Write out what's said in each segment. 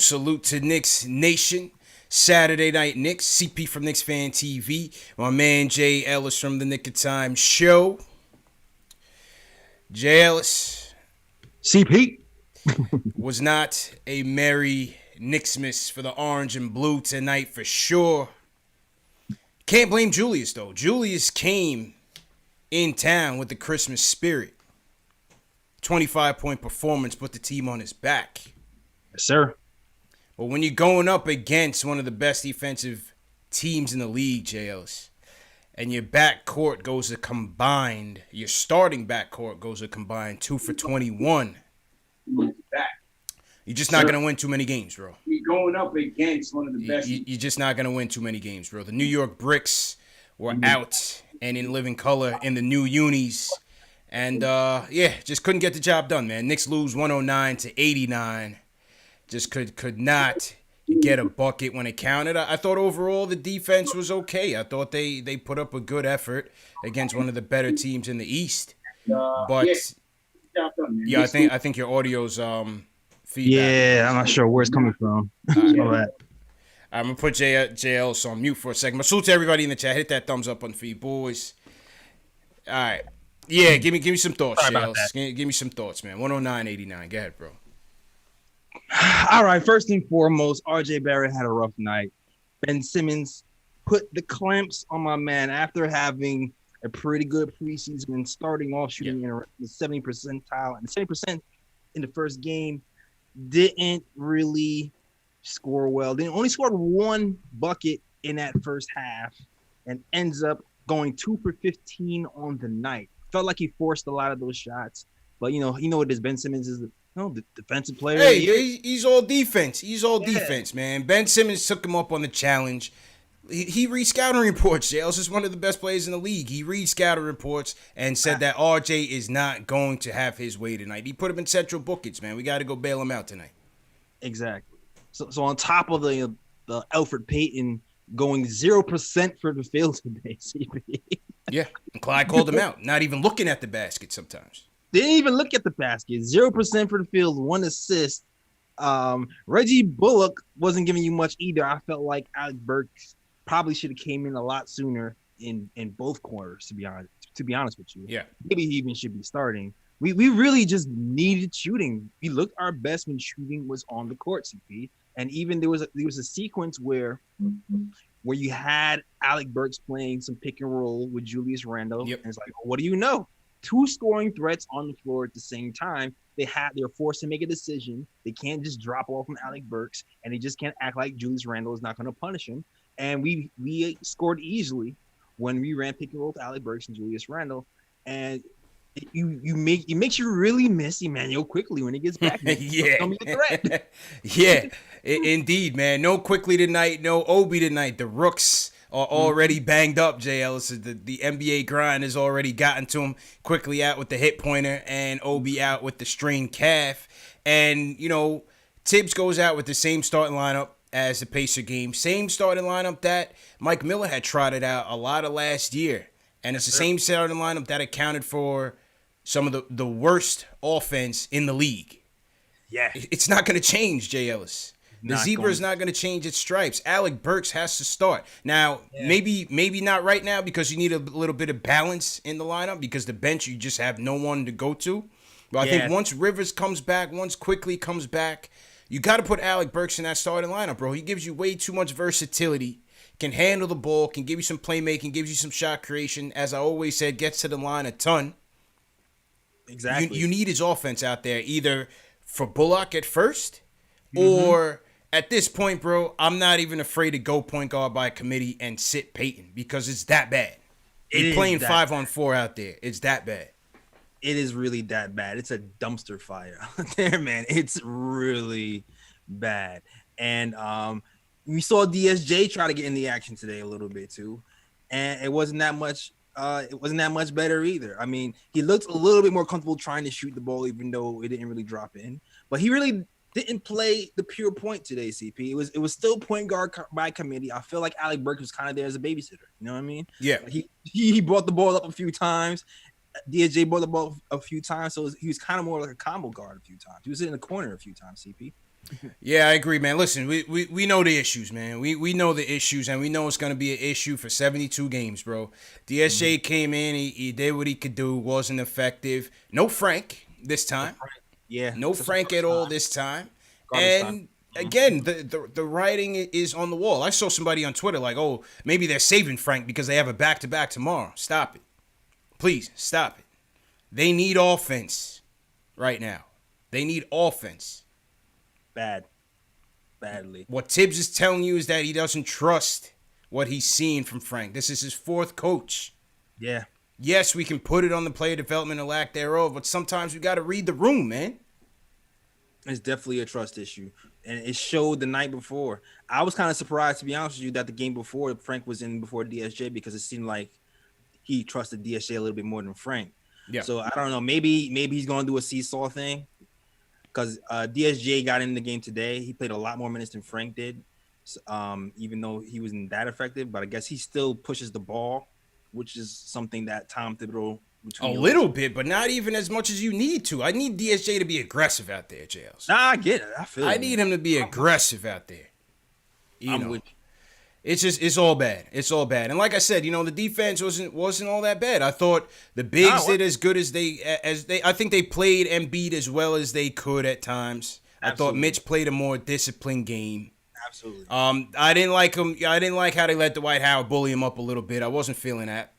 salute to Knicks Nation. Saturday Night Knicks, CP from KnicksFanTV, my man Jay Ellis from the Nick of Time Show. Jay Ellis. CP. Was not a merry Knicksmas for the orange and blue tonight for sure. Can't blame Julius though. Julius came in town with the Christmas spirit. 25-point performance put the team on his back. Yes, sir. But when you're going up against one of the best defensive teams in the league, JLs, and your backcourt goes a combined, your starting backcourt goes a combined 2 for 21, you're just not going to win too many games, bro. You're going up against one of the best. You're just not going to win too many games, bro. The New York Bricks were out and in living color in the new unis. And, just couldn't get the job done, man. Knicks lose 109-89. Just could not get a bucket when it counted. I thought overall the defense was okay. I thought they put up a good effort against one of the better teams in the East. But I think your audio's feedback. Yeah, I'm not sure where it's coming from. I'm gonna put JL on mute for a second. But salute to everybody in the chat. Hit that thumbs up on the feed, boys. All right. Yeah, give me some thoughts, JL. Give me some thoughts, man. 109-89. Go ahead, bro. All right, first and foremost, RJ Barrett had a rough night. Ben Simmons put the clamps on my man after having a pretty good preseason and starting off shooting in the 70 percentile and 70% in the first game. Didn't really score well. They only scored one bucket in that first half and ends up going 2 for 15 on the night. Felt like he forced a lot of those shots. But, you know what this Ben Simmons is the defensive player. Hey, he's all defense. He's all defense, man. Ben Simmons took him up on the challenge. He reads scouting reports. Jales is one of the best players in the league. He reads scouting reports and said that RJ is not going to have his way tonight. He put him in central buckets, man. We got to go bail him out tonight. Exactly. So on top of the Alfred Payton going 0% for the field today, CP. Yeah, and Clyde called him out. Not even looking at the basket sometimes. Didn't even look at the basket. 0% for the field, 1 assist. Reggie Bullock wasn't giving you much either. I felt like Alec Burks probably should have came in a lot sooner in both quarters, to be honest with you. Yeah. Maybe he even should be starting. We really just needed shooting. We looked our best when shooting was on the court, CP. And even there was a sequence where you had Alec Burks playing some pick and roll with Julius Randle. Yep. And it's like, what do you know? 2 scoring threats on the floor at the same time. They're forced to make a decision. They can't just drop off from Alec Burks, and they just can't act like Julius Randle is not going to punish him. And we scored easily when we ran pick and roll with Alec Burks and Julius Randle. And it makes you really miss Emmanuel quickly when he gets back. Indeed, man. No Quickly tonight, no Obi tonight. The Rooks are already banged up, JL. So the NBA grind has already gotten to him. Quickly out with the hip pointer and Obi out with the strained calf. And, Tibbs goes out with the same starting lineup as the Pacer game. Same starting lineup that Mike Miller had trotted out a lot of last year. And it's the same starting lineup that accounted for some of the worst offense in the league. Yeah. It's not going to change, Jay Ellis. The zebra is not going to change its stripes. Alec Burks has to start. Now, maybe not right now because you need a little bit of balance in the lineup because the bench, you just have no one to go to. But I think once Rivers comes back, once Quickly comes back, you got to put Alec Burks in that starting lineup, bro. He gives you way too much versatility, can handle the ball, can give you some playmaking, gives you some shot creation. As I always said, gets to the line a ton. Exactly. You need his offense out there either for Bullock at first or at this point, bro, I'm not even afraid to go point guard by committee and sit Payton because it's that bad. He's playing 5-on-4 out there. It's that bad. It is really that bad. It's a dumpster fire out there, man. It's really bad. And we saw DSJ try to get in the action today a little bit too, and it wasn't that much. It wasn't that much better either. I mean, he looked a little bit more comfortable trying to shoot the ball, even though it didn't really drop in. But he really didn't play the pure point today, CP. It was still point guard by committee. I feel like Alec Burks was kind of there as a babysitter. You know what I mean? Yeah. He brought the ball up a few times. DSJ brought the ball a few times, so he was kind of more like a combo guard a few times. He was in the corner a few times, CP. Yeah, I agree, man. Listen, we know the issues, man. We know the issues, and we know it's going to be an issue for 72 games, bro. DSJ came in, he did what he could do, wasn't effective. No Frank this time. Yeah, No it's the Frank first at all time. this time. Garbage time. And again, the writing is on the wall. I saw somebody on Twitter like, oh, maybe they're saving Frank because they have a back-to-back tomorrow. Stop it. Please, stop it. They need offense right now. They need offense. Badly. What Tibbs is telling you is that he doesn't trust what he's seeing from Frank. This is his fourth coach. Yeah. Yes, we can put it on the player development or lack thereof, but sometimes we got to read the room, man. It's definitely a trust issue, and it showed the night before. I was kind of surprised, to be honest with you, that the game before Frank was in before DSJ, because it seemed like he trusted DSJ a little bit more than Frank. Yeah. So I don't know. Maybe he's going to do a seesaw thing, because DSJ got in the game today. He played a lot more minutes than Frank did, even though he wasn't that effective. But I guess he still pushes the ball, which is something that Tom Thibodeau. A little bit, but not even as much as you need to. I need DSJ to be aggressive out there, JLs. Nah, I get it. I need him to be aggressive out there. You know, with it's all bad. It's all bad. And like I said, the defense wasn't all that bad. I thought the bigs did as good as they. I think they played Embiid as well as they could at times. I thought Mitch played a more disciplined game. Absolutely. I didn't like him. I didn't like how they let Dwight Howard bully him up a little bit. I wasn't feeling that.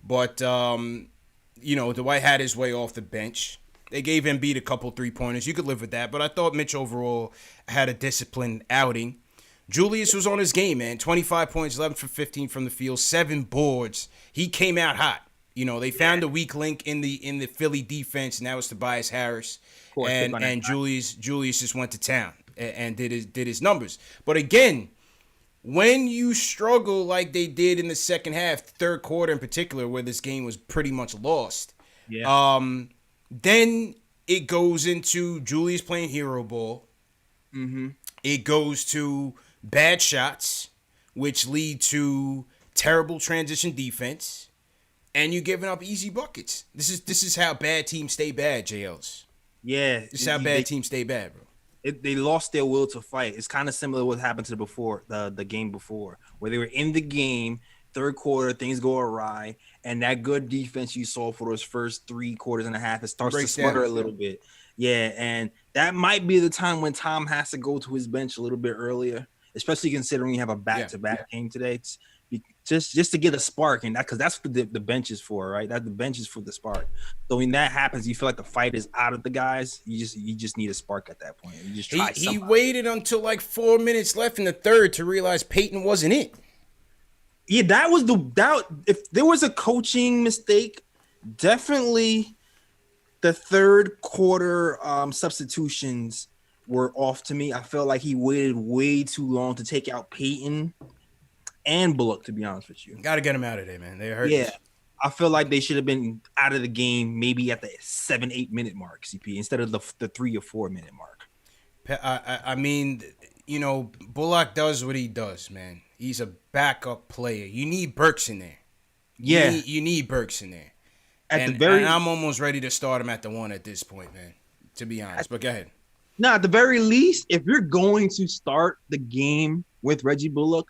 But, Dwight had his way off the bench. They gave Embiid a couple three-pointers. You could live with that. But I thought Mitch overall had a disciplined outing. Julius was on his game, man. 25 points, 11 for 15 from the field, 7 boards. He came out hot. They found a weak link in the Philly defense, and that was Tobias Harris. And Julius just went to town and did his numbers. But again, when you struggle like they did in the second half, third quarter in particular, where this game was pretty much lost, then it goes into Julius playing hero ball. Mm-hmm. It goes to bad shots, which lead to terrible transition defense, and you giving up easy buckets. This is how bad teams stay bad, JLs. Yeah. This is how bad teams stay bad, bro. They lost their will to fight. It's kind of similar to what happened to the game before, where they were in the game, third quarter, things go awry, and that good defense you saw for those first 3 quarters and a half, it starts to sputter a little bit. Yeah, and that might be the time when Tom has to go to his bench a little bit earlier, especially considering you have a back-to-back game today. Just to get a spark, and because that's what the bench is for, right? That the bench is for the spark. So when that happens, you feel like the fight is out of the guys. You just need a spark at that point. You just try. He waited until like 4 minutes left in the third to realize Peyton wasn't it. Yeah, that was if there was a coaching mistake, definitely the third quarter substitutions were off to me. I felt like he waited way too long to take out Peyton and Bullock, to be honest with you. Got to get him out of there, man. They hurt. Yeah. I feel like they should have been out of the game maybe at the 7-8 minute mark, CP, instead of the 3 or 4 minute mark. I mean, Bullock does what he does, man. He's a backup player. You need Burks in there. Yeah. You need Burks in there. And I'm almost ready to start him at the 1 at this point, man, to be honest. But go ahead. No, at the very least, if you're going to start the game with Reggie Bullock,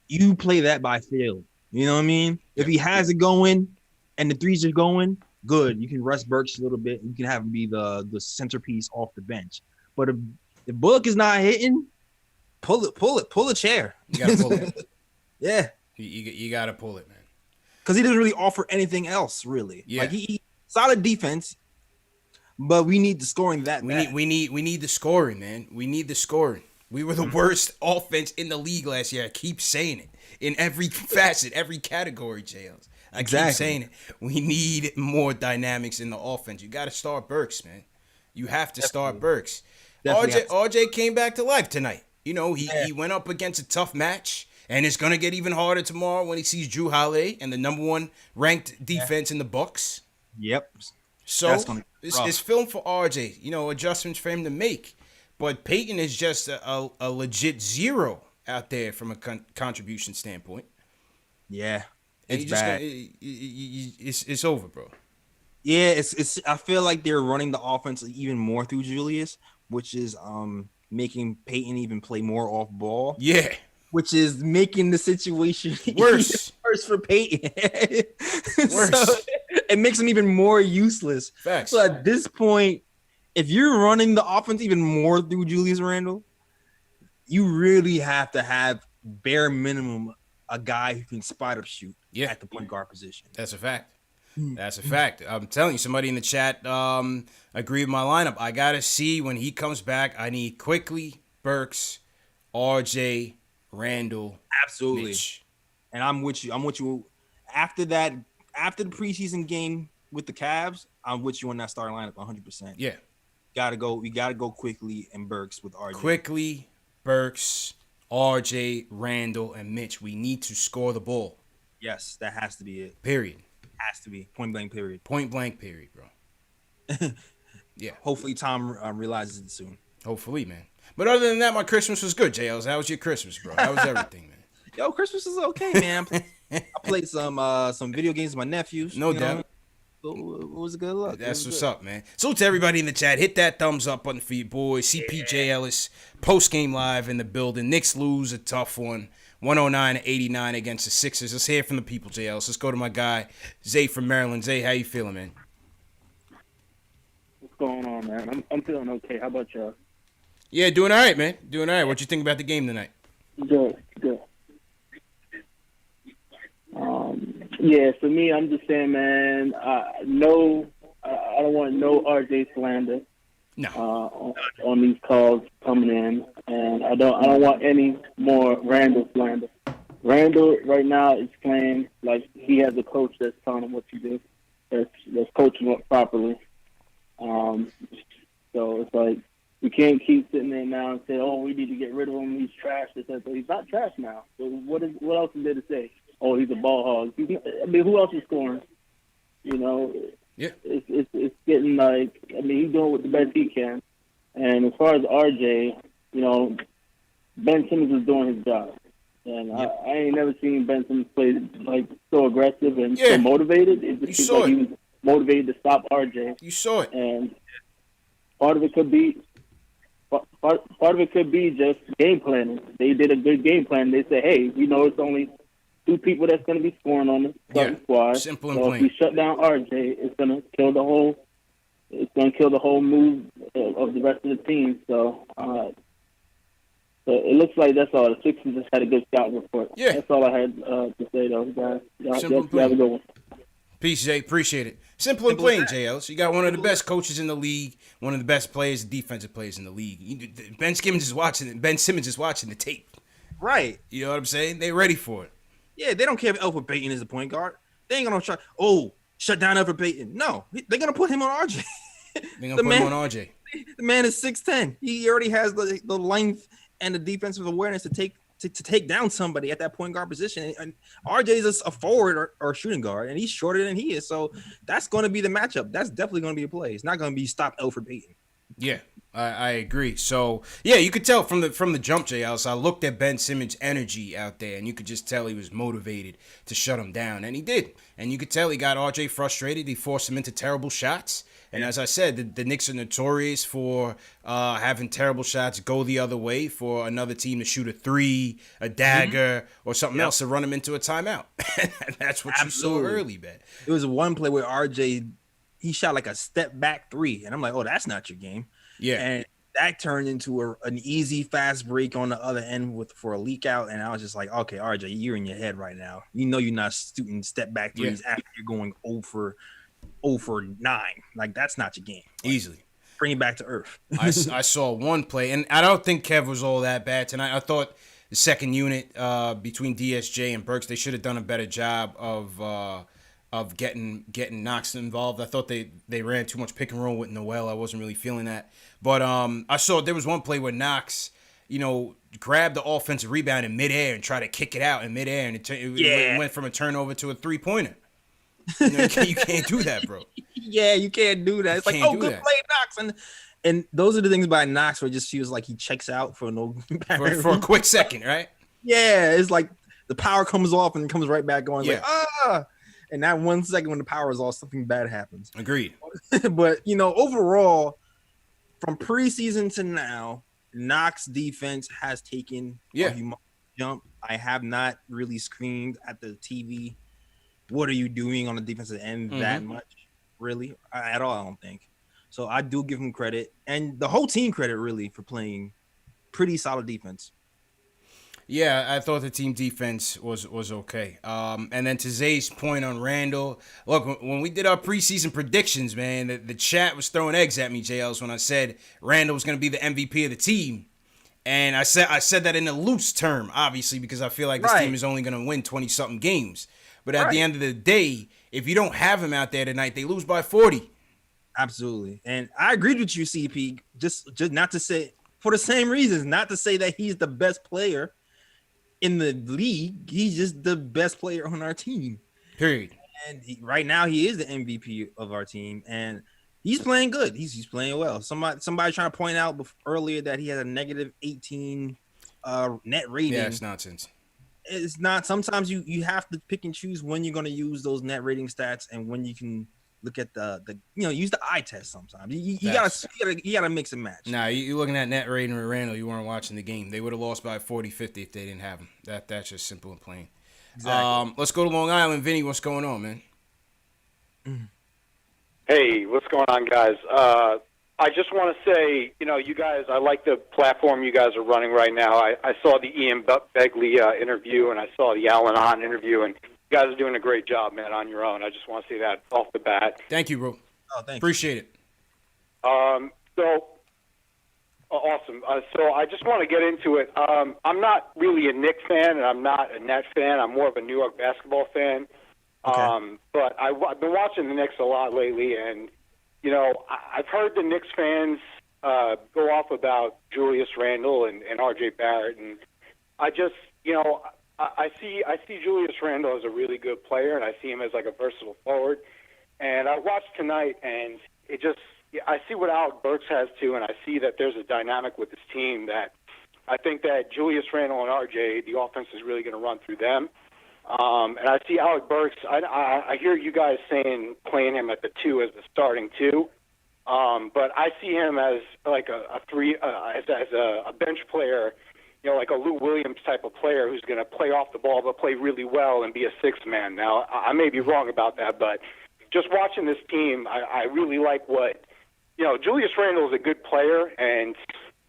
you play that by feel. You know what I mean? If he has it going and the threes are going, good. You can rest Burks a little bit. You can have him be the centerpiece off the bench. But if Bullock is not hitting, pull a chair. You got to pull it. Yeah. You got to pull it, man. Because he doesn't really offer anything else, really. Yeah. Like he solid defense, but we need the scoring that bad. We need the scoring, man. We need the scoring. We were the worst offense in the league last year. I keep saying it. In every facet, every category, JLs. I keep saying it. We need more dynamics in the offense. You got to start Burks, man. You have to start Burks. RJ came back to life tonight. He went up against a tough match, and it's going to get even harder tomorrow when he sees Drew Holiday and the number 1 ranked defense in the Bucks. Yep. So it's film for RJ, adjustments for him to make. But Peyton is just a legit zero out there from a contribution standpoint. Yeah, it's bad. It's over, bro. Yeah, it's. I feel like they're running the offense even more through Julius, which is making Peyton even play more off ball. Yeah. Which is making the situation worse for Peyton. Worse. So it makes him even more useless. Facts. So at this point, if you're running the offense even more through Julius Randle, you really have to have bare minimum a guy who can spot up shoot at the point guard position. That's a fact. That's a fact. I'm telling you, somebody in the chat agreed with my lineup. I got to see when he comes back. I need Quickly, Burks, RJ, Randle. Absolutely. Mitch. And I'm with you. After the preseason game with the Cavs, I'm with you on that starting lineup 100%. Yeah. We gotta go Quickly and Burks with RJ. Quickly, Burks, RJ, Randle, and Mitch. We need to score the ball. Yes, that has to be it. Period. Has to be. Point blank period. Point blank period, bro. Yeah. Hopefully Tom realizes it soon. Hopefully, man. But other than that, my Christmas was good, JLs. How was your Christmas, bro? How was everything, man? Yo, Christmas is okay, man. I played some video games with my nephews. No doubt. So it was a good look. That's what's up, man. So to everybody in the chat, hit that thumbs up button for your boys. CPJ Ellis, post-game live in the building. Knicks lose a tough one, 109-89 against the Sixers. Let's hear from the people, J. Ellis. Let's go to my guy, Zay from Maryland. Zay, how you feeling, man? What's going on, man? I'm feeling okay. How about y'all? Yeah, doing all right, man. Doing all right. What you think about the game tonight? Good. Yeah, for me, I'm just saying, man. I don't want no RJ slander. No. On these calls coming in, and I don't want any more Randle slander. Randle right now is playing like he has a coach that's telling him what to do, that's coaching him properly. So it's like we can't keep sitting there now and say, "Oh, we need to get rid of him. He's trash." He's not trash now. So what else is there to say? Oh, he's a ball hog. I mean, who else is scoring? You know, yeah. It's getting like, I mean, he's doing what the best he can. And as far as RJ, you know, Ben Simmons is doing his job. And I ain't never seen Ben Simmons play like so aggressive and so motivated. It just seems like he was motivated to stop RJ. You saw it. And part of it could be just game planning. They did a good game plan. They said, hey, we know it's only two people that's going to be scoring on the starting squad. Simple and so plain. If we shut down RJ, it's going to kill the whole. It's going to kill the whole move of the rest of the team. So it looks like that's all. The Sixers just had a good scout report. Yeah, that's all I had to say, though, guys. Simple Y'all have a good one. Peace, Jay. Appreciate it. Simple and plain, JL. So you got one of the best coaches in the league, one of the best players, defensive players in the league. Ben Simmons is watching the tape. Right. You know what I'm saying? They ready for it. Yeah, they don't care if Elfrid Payton is the point guard. They ain't gonna try. Shut down Elfrid Payton. No, they're gonna put him on RJ. They're gonna put him on RJ. The man is 6'10". He already has the length and the defensive awareness to take down somebody at that point guard position. And RJ is a forward or a shooting guard, and he's shorter than he is. So that's going to be the matchup. That's definitely going to be a play. It's not going to be stop Elfrid Payton. Yeah, I agree. So yeah, you could tell from the jump, JL. So I looked at Ben Simmons' energy out there, and you could just tell he was motivated to shut him down, and he did. And you could tell he got RJ frustrated. He forced him into terrible shots. And as I said, the Knicks are notorious for having terrible shots go the other way, for another team to shoot a three, a dagger, or something else to run them into a timeout. That's what you saw early, man. It was one play where RJ, he shot like a step back three, and I'm like, oh, that's not your game. Yeah. And that turned into an easy fast break on the other end for a leak out, and I was just like, okay, RJ, you're in your head right now. You know you're not shooting step back threes after you're going 0 for 9. Like, that's not your game. Like, easily. Bring it back to earth. I saw one play, and I don't think Kev was all that bad tonight. I thought the second unit between DSJ and Burks, they should have done a better job of getting Knox involved. I thought they ran too much pick and roll with Noel. I wasn't really feeling that. But I saw there was one play where Knox, grabbed the offensive rebound in midair and tried to kick it out in midair, and it went from a turnover to a three-pointer. You can't do that, bro. Yeah, you can't do that. It's like, good play, Knox. And those are the things by Knox where it just feels like he checks out for for a quick second, right? Yeah, it's like the power comes off and comes right back on. Like, and that 1 second when the power is off, something bad happens. Agreed. But overall, from preseason to now, Knox defense has taken a humongous jump. I have not really screamed at the TV, what are you doing on the defensive end that much, really, at all, I don't think. So I do give him credit, and the whole team credit, really, for playing pretty solid defense. Yeah, I thought the team defense was okay. And then to Zay's point on Randle, look, when we did our preseason predictions, man, the chat was throwing eggs at me, JLs, when I said Randle was going to be the MVP of the team. And I said that in a loose term, obviously, because I feel like this team is only going to win 20-something games. But at the end of the day, if you don't have him out there tonight, they lose by 40. Absolutely. And I agreed with you, CP, just not to say, for the same reasons, not to say that he's the best player in the league. He's just the best player on our team. Period. And right now he is the MVP of our team, and he's playing good. He's playing well. Somebody trying to point out earlier that he had a negative 18 net rating. Yeah, it's nonsense. It's not. Sometimes you have to pick and choose when you're going to use those net rating stats and when you can look at the use the eye test. Sometimes you gotta mix and match. Nah, you looking at net rating with Randle, you weren't watching the game. They would have lost by 40-50 if they didn't have him. That's just simple and plain. Exactly. Let's go to Long Island. Vinny, what's going on, man? Hey, what's going on, guys? I just want to say, you guys, I like the platform you guys are running right now. I saw the Ian Begley interview, and I saw the Alan Hahn interview, and you guys are doing a great job, man, on your own. I just want to say that off the bat. Thank you, bro. Oh, thank Appreciate it. Awesome. So I just want to get into it. I'm not really a Knicks fan, and I'm not a Nets fan. I'm more of a New York basketball fan. Okay. But I've been watching the Knicks a lot lately, and I've heard the Knicks fans go off about Julius Randle and R.J. Barrett, and I just, I see Julius Randle as a really good player, and I see him as like a versatile forward. And I watched tonight, and I see what Alec Burks has too, and I see that there's a dynamic with this team that I think that Julius Randle and RJ, the offense is really going to run through them. And I see Alec Burks. I hear you guys saying playing him at the 2 as the starting 2, but I see him as like a 3 as a bench player, like a Lou Williams type of player who's going to play off the ball but play really well and be a 6th man. Now I may be wrong about that, but just watching this team, I really like what Julius Randle is a good player, and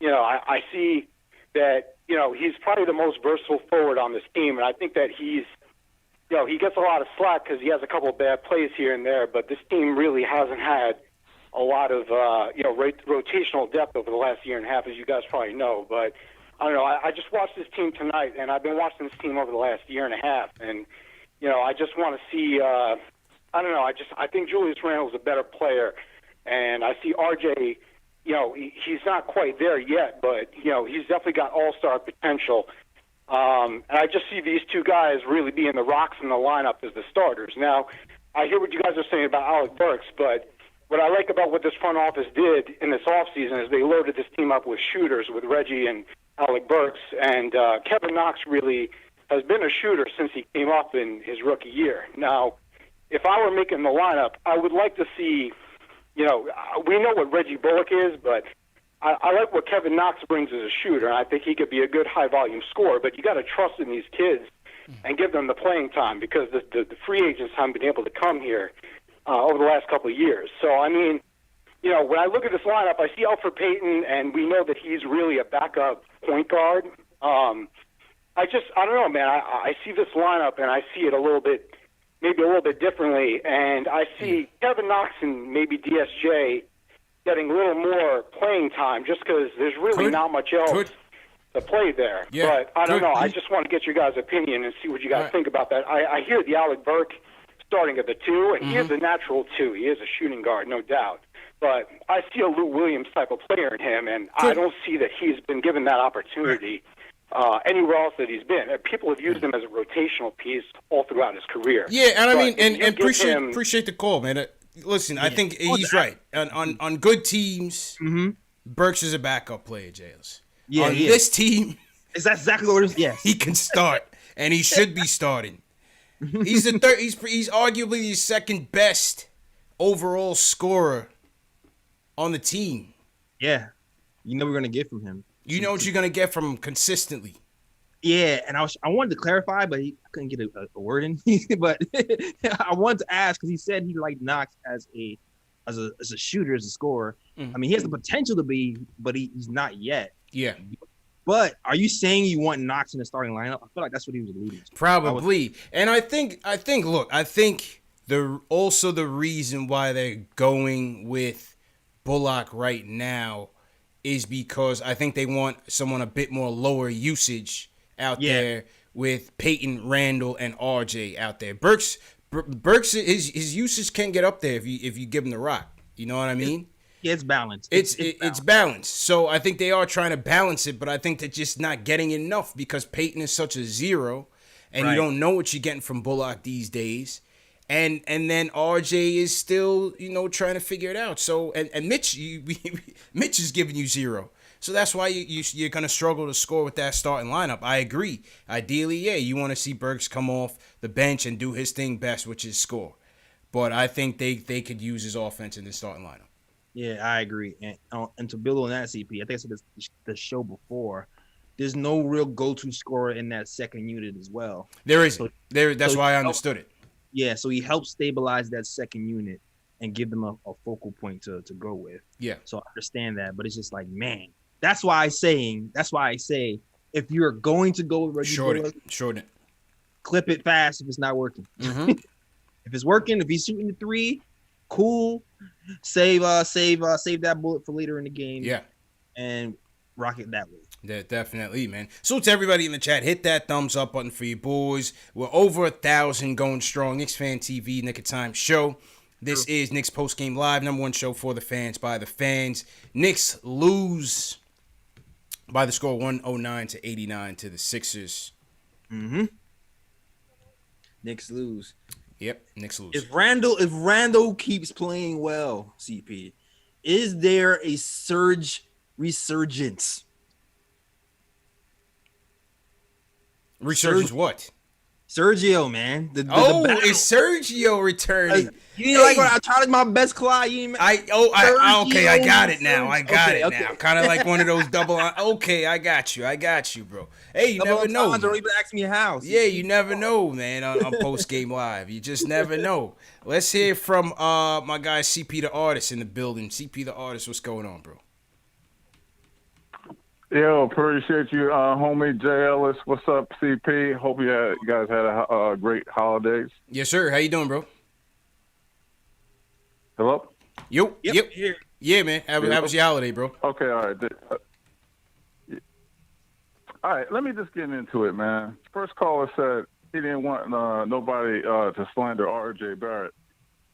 I see that he's probably the most versatile forward on this team, and I think that he gets a lot of slack because he has a couple of bad plays here and there, but this team really hasn't had a lot of, rotational depth over the last year and a half, as you guys probably know. But I don't know. I just watched this team tonight, and I've been watching this team over the last year and a half, and, I just want to see, I don't know. I think Julius Randle is a better player, and I see RJ, he's not quite there yet, but, he's definitely got all-star potential. And I just see these two guys really being the rocks in the lineup as the starters. Now, I hear what you guys are saying about Alec Burks, but what I like about what this front office did in this offseason is they loaded this team up with shooters with Reggie and Alec Burks, and Kevin Knox really has been a shooter since he came up in his rookie year. Now, if I were making the lineup, I would like to see, we know what Reggie Bullock is, but I like what Kevin Knox brings as a shooter, and I think he could be a good high-volume scorer, but you got to trust in these kids and give them the playing time because the free agents haven't been able to come here over the last couple of years. So, I mean, when I look at this lineup, I see Elfrid Payton, and we know that he's really a backup point guard. I don't know, man. I see this lineup, and I see it maybe a little bit differently, and I see Kevin Knox and maybe DSJ getting a little more playing time just because there's really not much else to play there. Yeah, but I don't know. I just want to get your guys' opinion and see what you guys think about that. I hear the Alec Burke starting at the 2, and he is a natural 2. He is a shooting guard, no doubt. But I see a Lou Williams type of player in him, and I don't see that he's been given that opportunity anywhere else that he's been. People have used him as a rotational piece all throughout his career. Yeah, and I mean, and appreciate the call, man. Listen, I think he's right. On good teams, Burks is a backup player, Jails. Yeah, on this team, is that exactly what it is? Yes, he can start, and he should be starting. He's the third. He's arguably the second best overall scorer on the team. Yeah, we're gonna get from him. You know what you're gonna get from him consistently. Yeah, and I wanted to clarify, but I couldn't get a word in. But I wanted to ask because he said he liked Knox as a shooter, as a scorer. I mean, he has the potential to be, but he's not yet. Yeah. But are you saying you want Knox in the starting lineup? I feel like that's what he was alluding to. Probably. And I think the reason why they're going with Bullock right now is because I think they want someone a bit more lower usage out there with Peyton, Randle, and RJ out there. Burks his usage can get up there if you give him the rock. You know what I mean? It's balanced. It's balanced. So I think they are trying to balance it, but I think they're just not getting enough because Peyton is such a zero, and you don't know what you're getting from Bullock these days. And then RJ is still, trying to figure it out. So and Mitch, Mitch is giving you zero. So that's why you're gonna struggle to score with that starting lineup. I agree. Ideally, you want to see Burks come off the bench and do his thing best, which is score. But I think they could use his offense in the starting lineup. Yeah, I agree. And to build on that, CP, I think I said this the show before. There's no real go-to scorer in that second unit as well. There isn't. That's why I understood it. Yeah, so he helps stabilize that second unit and give them a focal point to go with. Yeah. So I understand that, but it's just like, man, that's why I say if you're going to go with Reggie Bullock, short it. Clip it fast if it's not working. Mm-hmm. If it's working, if he's shooting the three, cool. Save that bullet for later in the game. Yeah. And rock it that way. Yeah, definitely, man. So to everybody in the chat, hit that thumbs up button for you boys. We're over 1,000 going strong. KnicksFanTV, Nick of Time show. This is Knicks Postgame Live, #1 show for the fans, by the fans. Knicks lose by the score 109-89 to the Sixers. Mm-hmm. Knicks lose. Yep, Knicks lose. If Randle keeps playing well, CP, is there a resurgence? Resurgence what? Sergio, man. Is Sergio returning? You didn't like what I tried my best, Clyde. Okay, I got it now. Now. Kind of like one of those double. Okay, I got you, bro. Hey, you never know. Don't even ask me how. Yeah, you never know, man. On Post Game Live, you just never know. Let's hear from my guy CP the Artist in the building. CP the Artist, what's going on, bro? Yo, appreciate you, homie Jay Ellis. What's up, CP? Hope you guys had a great holidays. Yes, sir. How you doing, bro? Hello? Yep. Here. Yeah, man. How was your holiday, bro? Okay, all right. All right, let me just get into it, man. First caller said he didn't want nobody to slander R.J. Barrett.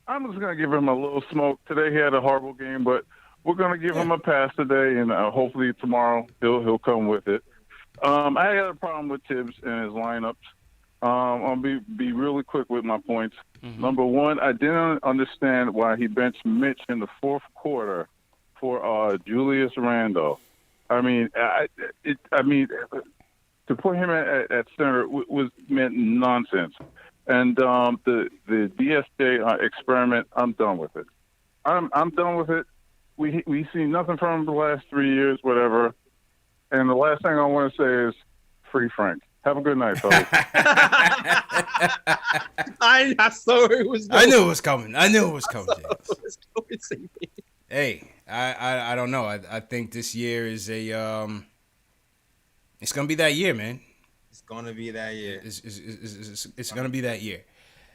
I'm just going to give him a little smoke. Today he had a horrible game, but we're going to give him a pass today, and hopefully tomorrow he'll come with it. I had a problem with Tibbs and his lineups. I'll be really quick with my points. Mm-hmm. Number one, I didn't understand why he benched Mitch in the fourth quarter for Julius Randle. I mean, to put him at center meant nonsense. And the DSJ experiment, I'm done with it. I'm done with it. We see nothing from him the last 3 years, whatever. And the last thing I want to say is free Frank. Have a good night, fellas. I saw it was going. I knew it was coming. Hey, I don't know. I think this year is it's gonna be that year, man. It's gonna be that year. It's gonna be that year.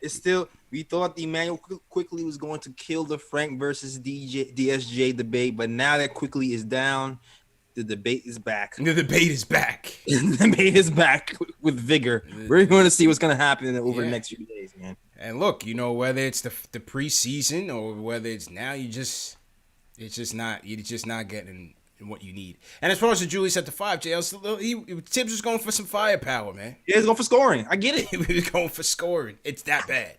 It's still. We thought Emmanuel Quickly was going to kill the Frank versus DSJ debate, but now that Quickly is down, the debate is back. The debate is back. The debate is back with vigor. We're going to see what's going to happen over the next few days, man. And look, whether it's the preseason or whether it's now, you're just not getting what you need. And as far as the Julius at the 5, Tibbs was going for some firepower, man. Yeah, he's going for scoring. I get it. He was going for scoring. It's that bad.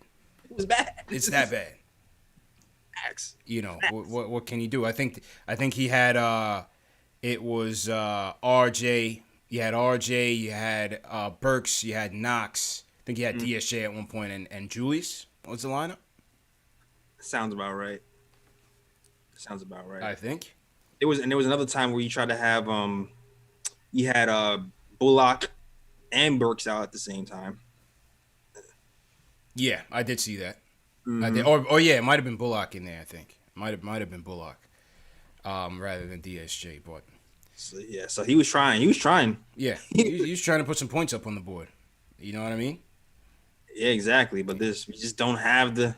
It was bad. It's that bad. Facts. What can you do? I think he had it was RJ. You had RJ. You had Burks. You had Knox. I think you had DSJ at one point, and Julius. What's the lineup? Sounds about right. I think. There was another time where you tried to have he had Bullock and Burks out at the same time. Yeah, I did see that. Mm-hmm. I did. Or yeah, it might have been Bullock in there. I think might have been Bullock, rather than DSJ. But so he was trying. Yeah, he was trying to put some points up on the board. You know what I mean? Yeah, exactly. But we just don't have the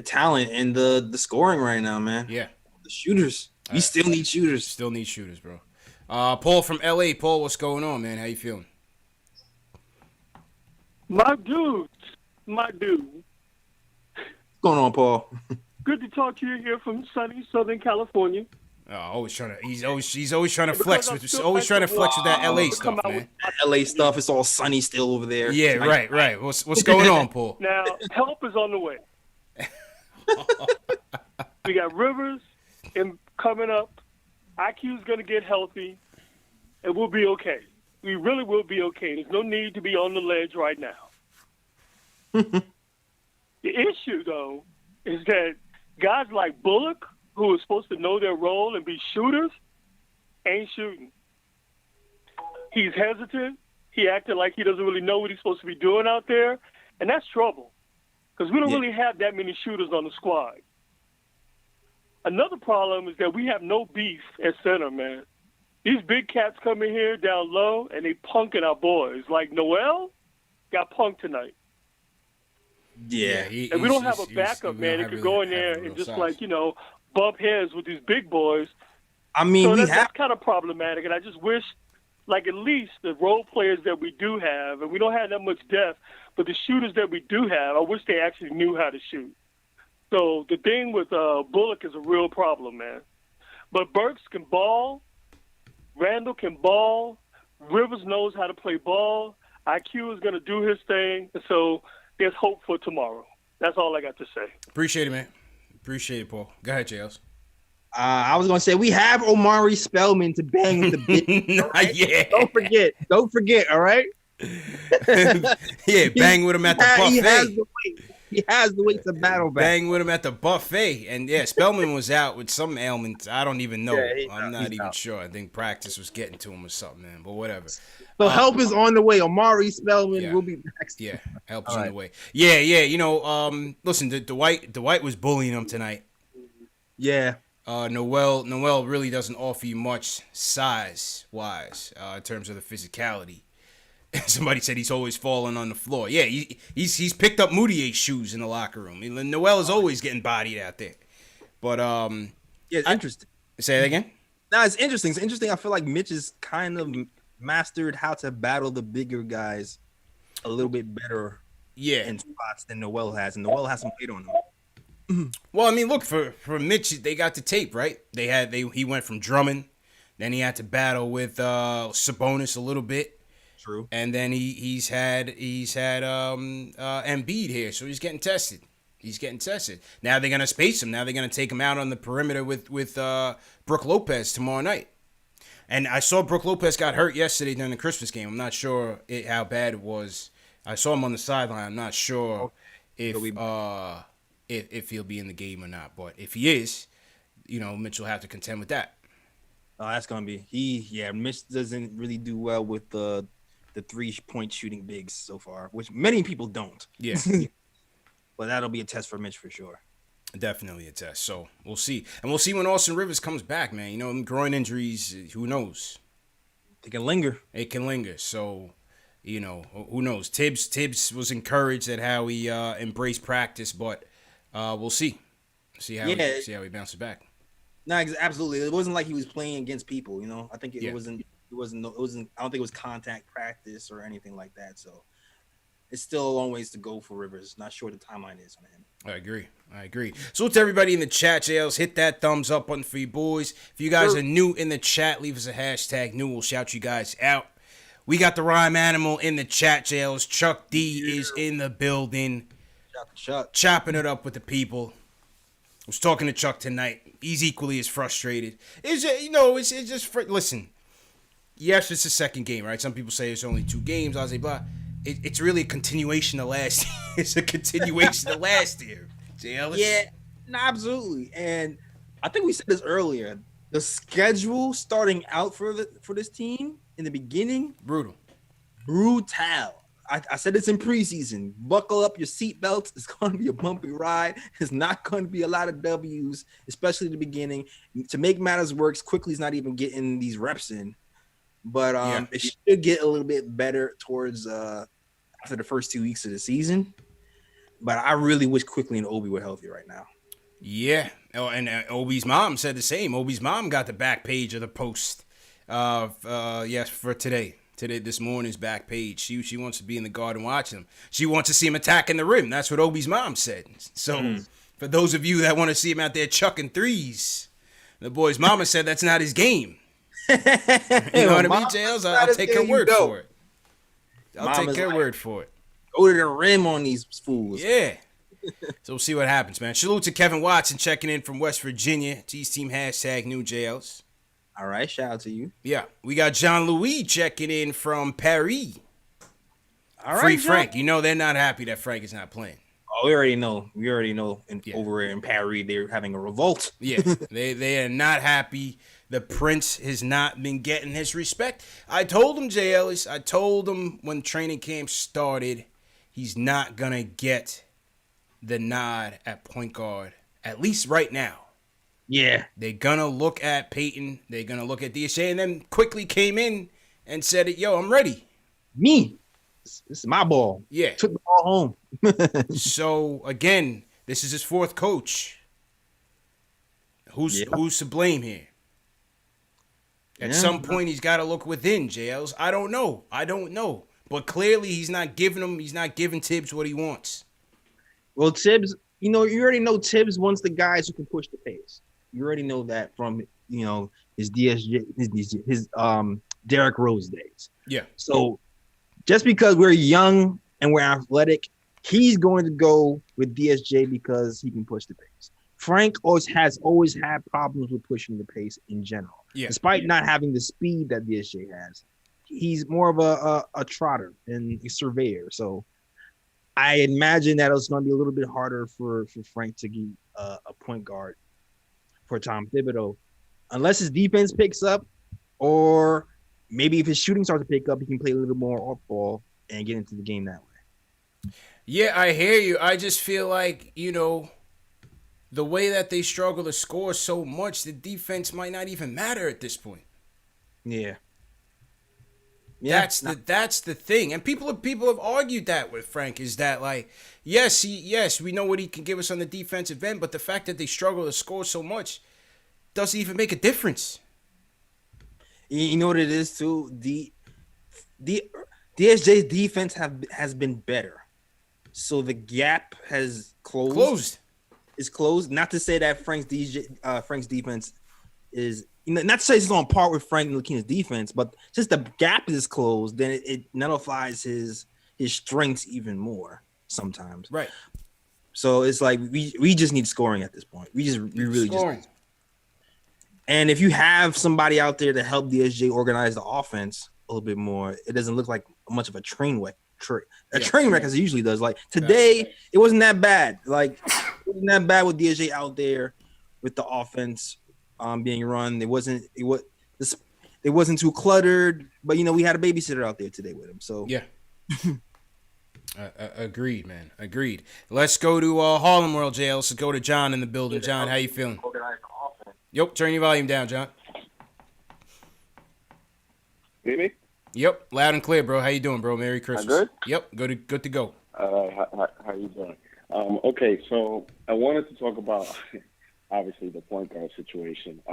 talent and the scoring right now, man. Yeah, the shooters. We still need shooters. Still need shooters, bro. Paul from LA. Paul, what's going on, man? How you feeling? My dude. What's going on, Paul? Good to talk to you here from sunny Southern California. He's always trying to flex with that LA stuff, man. LA stuff, it's all sunny still over there. Yeah, right. What's going on, Paul? Now, help is on the way. We got Rivers coming up. IQ's going to get healthy, and we'll be okay. We really will be okay. There's no need to be on the ledge right now. The issue, though, is that guys like Bullock, who are supposed to know their role and be shooters, ain't shooting. He's hesitant. He acted like he doesn't really know what he's supposed to be doing out there, and that's trouble because we don't really have that many shooters on the squad. Another problem is that we have no beef at center, man. These big cats come in here down low, and they punking our boys. Like Noel got punked tonight. Yeah. And we don't have a backup, man, that could go in there and just, bump heads with these big boys. I mean, so that's kind of problematic, and I just wish, at least the role players that we do have, and we don't have that much depth, but the shooters that we do have, I wish they actually knew how to shoot. So the thing with Bullock is a real problem, man. But Burks can ball. Randle can ball. Rivers knows how to play ball. IQ is going to do his thing. So there's hope for tomorrow. That's all I got to say. Appreciate it, man. Appreciate it, Paul. Go ahead, JLs. I was going to say, we have Omari Spellman to bang with the big. Right? Yeah. Don't forget, all right? Yeah, bang with him at the buffet. He has the weight to battle back. Bang with him at the buffet. And, yeah, Spellman was out with some ailment. I don't even know. I'm not even sure. I think practice was getting to him or something, man. But whatever. So help is on the way. Omari Spellman will be back. Yeah, help is on the way. Yeah. Listen, Dwight was bullying him tonight. Yeah. Noel really doesn't offer you much size-wise in terms of the physicality. Somebody said he's always falling on the floor. Yeah, he's picked up Moutier's shoes in the locker room. Noel is always getting bodied out there. But it's interesting. Say that again? No, it's interesting. It's interesting. I feel like Mitch has kind of mastered how to battle the bigger guys a little bit better in spots than Noel has, and Noel hasn't played on him. Well, I mean, look, for Mitch, they got the tape, right? He went from Drummond, then he had to battle with Sabonis a little bit. True. And then he's had Embiid here, so he's getting tested. Now they're gonna space him. Now they're gonna take him out on the perimeter with Brook Lopez tomorrow night. And I saw Brook Lopez got hurt yesterday during the Christmas game. I'm not sure how bad it was. I saw him on the sideline. I'm not sure if he'll be in the game or not. But if he is, Mitch will have to contend with that. Oh, that's gonna be Mitch doesn't really do well with the 3-point shooting bigs so far, which many people don't. Yeah. But that'll be a test for Mitch for sure. Definitely a test. So we'll see. And we'll see when Austin Rivers comes back, man. Groin injuries, who knows? They can linger. It can linger. So, who knows? Tibbs was encouraged at how he embraced practice, but we'll see. See how he bounces back. No, absolutely. It wasn't like he was playing against people, I think it wasn't. I don't think it was contact practice or anything like that. So it's still a long ways to go for Rivers. Not sure what the timeline is on him. I agree. So to everybody in the chat, JLs, hit that thumbs up button for you boys. If you guys are new in the chat, leave us a hashtag new. We'll shout you guys out. We got the rhyme animal in the chat, JLs. Chuck D is in the building. Chuck. Chopping it up with the people. I was talking to Chuck tonight. He's equally as frustrated. Listen. Yes, it's the second game, right? Some people say it's only 2 games. I say, blah. It's really a continuation of last year. It's a continuation of last year. Yeah, absolutely. And I think we said this earlier. The schedule starting out for this team in the beginning, Brutal. I said this in preseason. Buckle up your seatbelts. It's going to be a bumpy ride. It's not going to be a lot of W's, especially in the beginning. To make matters worse, Quickly's not even getting these reps in. But it should get a little bit better towards after the first 2 weeks of the season. But I really wish Quickly and Obi were healthy right now. Yeah. Oh, and Obi's mom said the same. Obi's mom got the back page of the Post. For today. This morning's back page. She wants to be in the Garden watching him. She wants to see him attacking the rim. That's what Obi's mom said. So for those of you that want to see him out there chucking threes, the boy's mama said that's not his game. You know what I mean, Jails? I'll take her word for it. I'll take her word for it. Go to the rim on these fools. Yeah. So we'll see what happens, man. Salute to Kevin Watson checking in from West Virginia. G's Team hashtag New Jails. All right, shout out to you. Yeah, we got Jean-Louis checking in from Paris. All right, Free Frank. You know they're not happy that Frank is not playing. Oh, we already know. Over in Paris, they're having a revolt. Yeah, they are not happy. The Prince has not been getting his respect. I told him, J. Ellis, I told him when training camp started, he's not going to get the nod at point guard, at least right now. Yeah. They're going to look at Peyton. They're going to look at DSA, and then quickly came in and said, yo, I'm ready. Me. This is my ball. Yeah. Took the ball home. So, again, this is his fourth coach. Who's to blame here? At some point, he's got to look within, JLs. I don't know. But clearly, he's not giving Tibbs what he wants. Well, Tibbs, you already know Tibbs wants the guys who can push the pace. You already know that from, his DSJ, his Derrick Rose days. Yeah. So just because we're young and we're athletic, he's going to go with DSJ because he can push the pace. Frank has always had problems with pushing the pace in general. Yeah. Despite not having the speed that DSJ has. He's more of a trotter and a surveyor. So I imagine that it's going to be a little bit harder for Frank to get a point guard for Tom Thibodeau, unless his defense picks up, or maybe if his shooting starts to pick up, he can play a little more off ball and get into the game that way. Yeah, I hear you. I just feel like, the way that they struggle to score so much, the defense might not even matter at this point. Yeah. That's the thing. And people have argued that with Frank, is that like, yes, we know what he can give us on the defensive end, but the fact that they struggle to score so much doesn't even make a difference. You know what it is too? The DSJ's defense has been better. So the gap has closed. It's closed. Not to say that Frank's defense is, not to say it's on par with Frank Ntilikina's defense, but just the gap is closed, then it nullifies his strengths even more sometimes. Right. So it's like we just need scoring at this point. We really just. And if you have somebody out there to help DSJ organize the offense a little bit more, it doesn't look like much of a train wreck. Train wreck as it usually does. Like today, it wasn't that bad. Like it wasn't that bad with DSJ out there with the offense being run. It wasn't too cluttered, but we had a babysitter out there today with him. So yeah. Agreed, man. Agreed. Let's go to Harlem World Jail. Let's go to John in the building. John, how you feeling? Yep, turn your volume down, John. Hear me? Yep, loud and clear, bro. How you doing, bro? Merry Christmas. Good? Yep, good to go. How you doing? Okay, so I wanted to talk about, obviously, the point guard situation.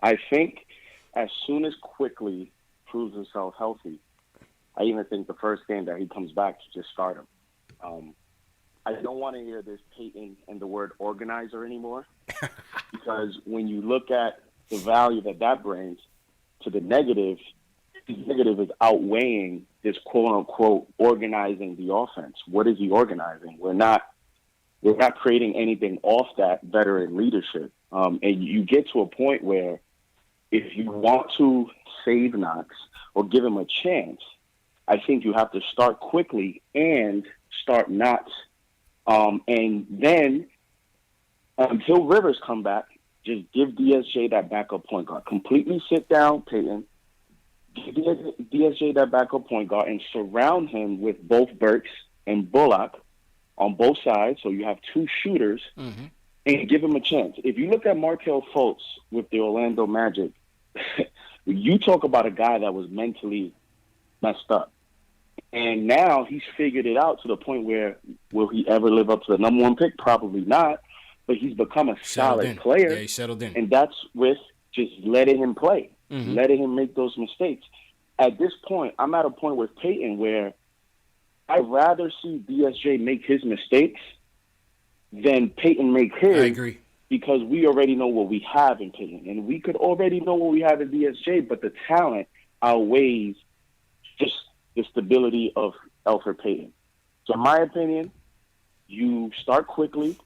I think as soon as Quickly proves himself healthy, I even think the first game that he comes back to just start him. I don't want to hear this Peyton and the word organizer anymore, because when you look at the value that brings to the negative is outweighing this quote-unquote organizing the offense. What is he organizing? We're not creating anything off that veteran leadership. And you get to a point where if you want to save Knox or give him a chance, I think you have to start Quickly and start Knox. And then until Rivers come back, just give DSJ that backup point guard. Completely sit down Peyton. DSJ that backup point guard and surround him with both Burks and Bullock on both sides, so you have two shooters, and give him a chance. If you look at Markelle Fultz with the Orlando Magic, you talk about a guy that was mentally messed up. And now he's figured it out to the point where will he ever live up to the number 1 pick? Probably not. But he's become a solid player. Yeah, he settled in. And that's with just letting him play, letting him make those mistakes. At this point, I'm at a point with Peyton where I'd rather see DSJ make his mistakes than Peyton make his. I agree. Because we already know what we have in Peyton. And we could already know what we have in DSJ, but the talent outweighs just the stability of Elfrid Payton. So in my opinion, you start quickly.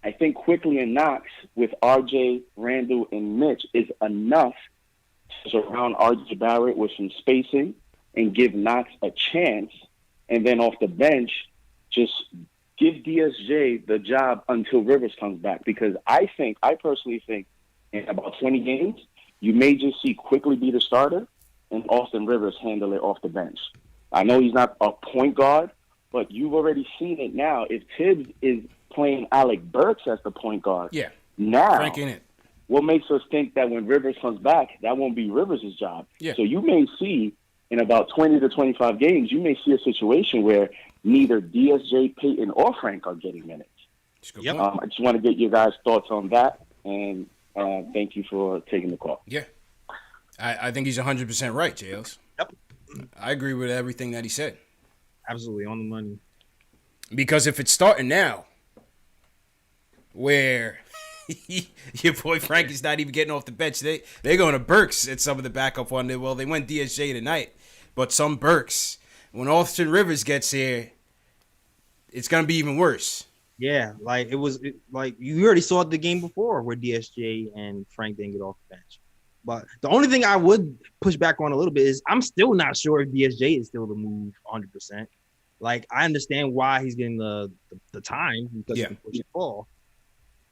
I think quickly and Knox with RJ, Randle, and Mitch is enough to surround RJ Barrett with some spacing and give Knox a chance. And then off the bench, just give DSJ the job until Rivers comes back. Because I personally think in about 20 games, you may just see quickly be the starter and Austin Rivers handle it off the bench. I know he's not a point guard, but you've already seen it now. If Tibbs is playing Alec Burks as the point guard, now Frank in it. What makes us think that when Rivers comes back, that won't be Rivers' job? Yeah. So you may see in about 20 to 25 games, you may see a situation where neither DSJ, Peyton, or Frank are getting minutes. I just want to get your guys' thoughts on that, and thank you for taking the call. Yeah. I think he's 100% right, JLs. Yep. I agree with everything that he said. Absolutely, on the money. Because if it's starting now, where your boy Frank is not even getting off the bench, they're going to Burks at some of the backup one. Well, they went DSJ tonight, but some Burks. When Austin Rivers gets here, it's going to be even worse. Yeah, like you already saw it the game before where DSJ and Frank didn't get off the bench. But the only thing I would push back on a little bit is I'm still not sure if DSJ is still the move 100%. Like, I understand why he's getting the time because he can push the ball.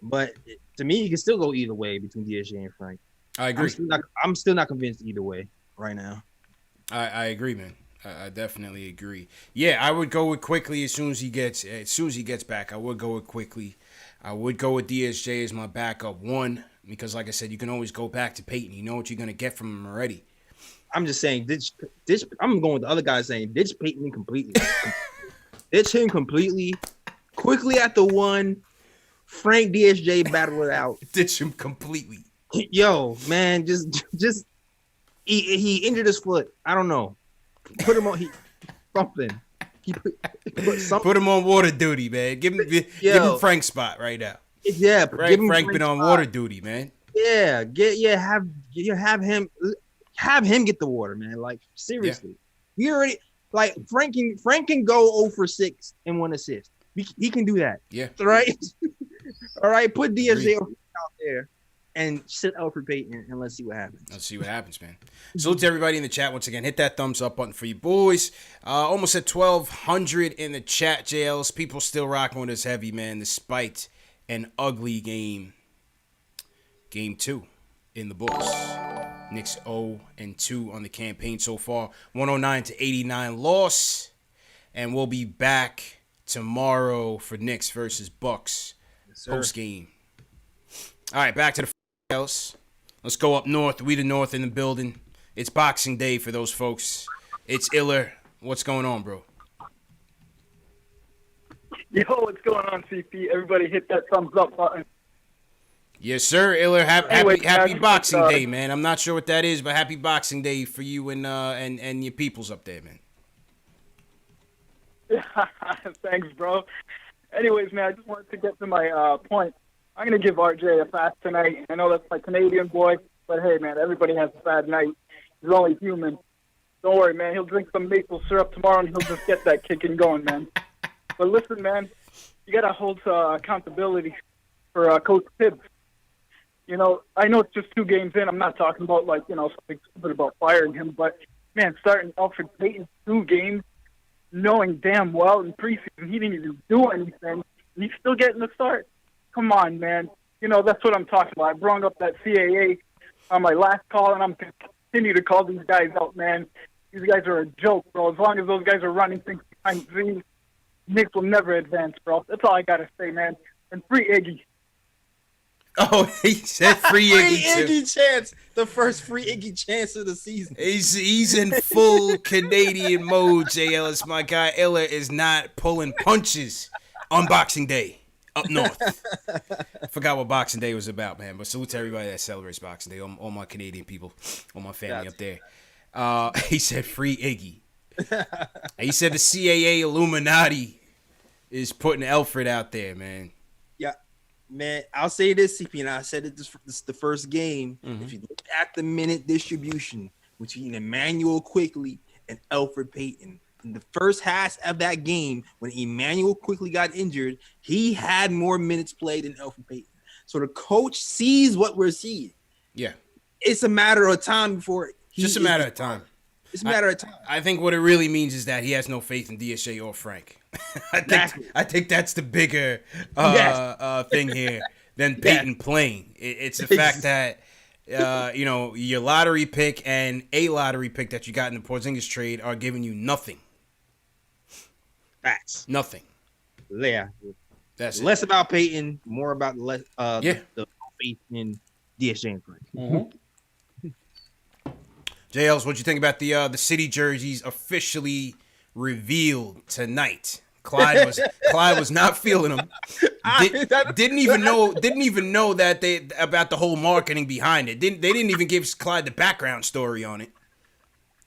But to me, he can still go either way between DSJ and Frank. I agree. I'm still not convinced either way right now. I agree, man. I definitely agree. Yeah, I would go with quickly as soon as he gets back. I would go with quickly. I would go with DSJ as my backup one because, like I said, you can always go back to Peyton. You know what you're gonna get from him already. I'm just saying, ditch. I'm going with the other guys saying ditch Peyton completely. Ditch him completely. Quickly at the one. Frank DSJ battle it out. Ditch him completely. Yo, man, just he injured his foot. I don't know. Put him on something. Put him on water duty, man. Give him Frank's spot right now. Yeah, Frank been on water duty, man. Yeah, have him get the water, man. Like, seriously. We already like Frank can go 0 for 6 and 1 assist. He can do that. Yeah. Right? All right, put DSJ out there and sit Elfrid Payton and let's see what happens. Let's see what happens, man. Salute to everybody in the chat once again. Hit that thumbs up button for you boys. Almost at 1,200 in the chat, JLs. People still rocking with us heavy, man, despite an ugly game. Game 2 in the books. Knicks 0-2 on the campaign so far. 109-89 loss. And we'll be back tomorrow for Knicks versus Bucks post game. All right, back to the else. Let's go up north. We the north in the building. It's Boxing Day for those folks. It's Iller. What's going on, bro? Yo, what's going on, CP? Everybody hit that thumbs up button. Yes, sir. Iller, happy Boxing Day, man. I'm not sure what that is, but happy Boxing Day for you and your peoples up there, man. Thanks, bro. Anyways, man, I just wanted to get to my point. I'm going to give RJ a pass tonight. I know that's my Canadian boy, but hey, man, everybody has a bad night. He's only human. Don't worry, man. He'll drink some maple syrup tomorrow, and he'll just get that kicking going, man. But listen, man, you got to hold accountability for Coach Tibbs. You know, I know it's just 2 games in. I'm not talking about, like, you know, something stupid about firing him. But, man, starting Elfrid Payton 2 games, knowing damn well in preseason he didn't even do anything, and he's still getting the start. Come on, man. You know, that's what I'm talking about. I brought up that CAA on my last call, and I'm continue to call these guys out, man. These guys are a joke, bro. As long as those guys are running things behind threes, Knicks will never advance, bro. That's all I gotta say, man. And free Iggy. Oh, he said free Iggy too. Iggy chance. The first free Iggy chance of the season. He's in full Canadian mode, J. Ellis. My guy Illa is not pulling punches on Boxing Day up north. I forgot what Boxing Day was about, man. But salute to everybody that celebrates Boxing Day. All my Canadian people, all my family up there. He said free Iggy. He said the CAA Illuminati is putting Alfred out there, man. Yeah, man. I'll say this, CP, and I said it this the first game. If you look at the minute distribution between Emmanuel Quickly and Alfred Payton, in the first half of that game, when Emmanuel Quickly got injured, he had more minutes played than Alfred Payton. So the coach sees what we're seeing. Yeah. It's a matter of time before Just a matter of time. It's a matter of time. I think what it really means is that he has no faith in DSA or Frank. I think that's the bigger thing here than Peyton playing. It's the fact that your lottery pick and a lottery pick that you got in the Porzingis trade are giving you nothing. Facts. Nothing. Yeah. That's less about Peyton, more about the faith in DSA and Frank. JLs, what'd you think about the city jerseys officially revealed tonight? Clyde was not feeling them. Didn't even know that about the whole marketing behind it. They didn't even give Clyde the background story on it.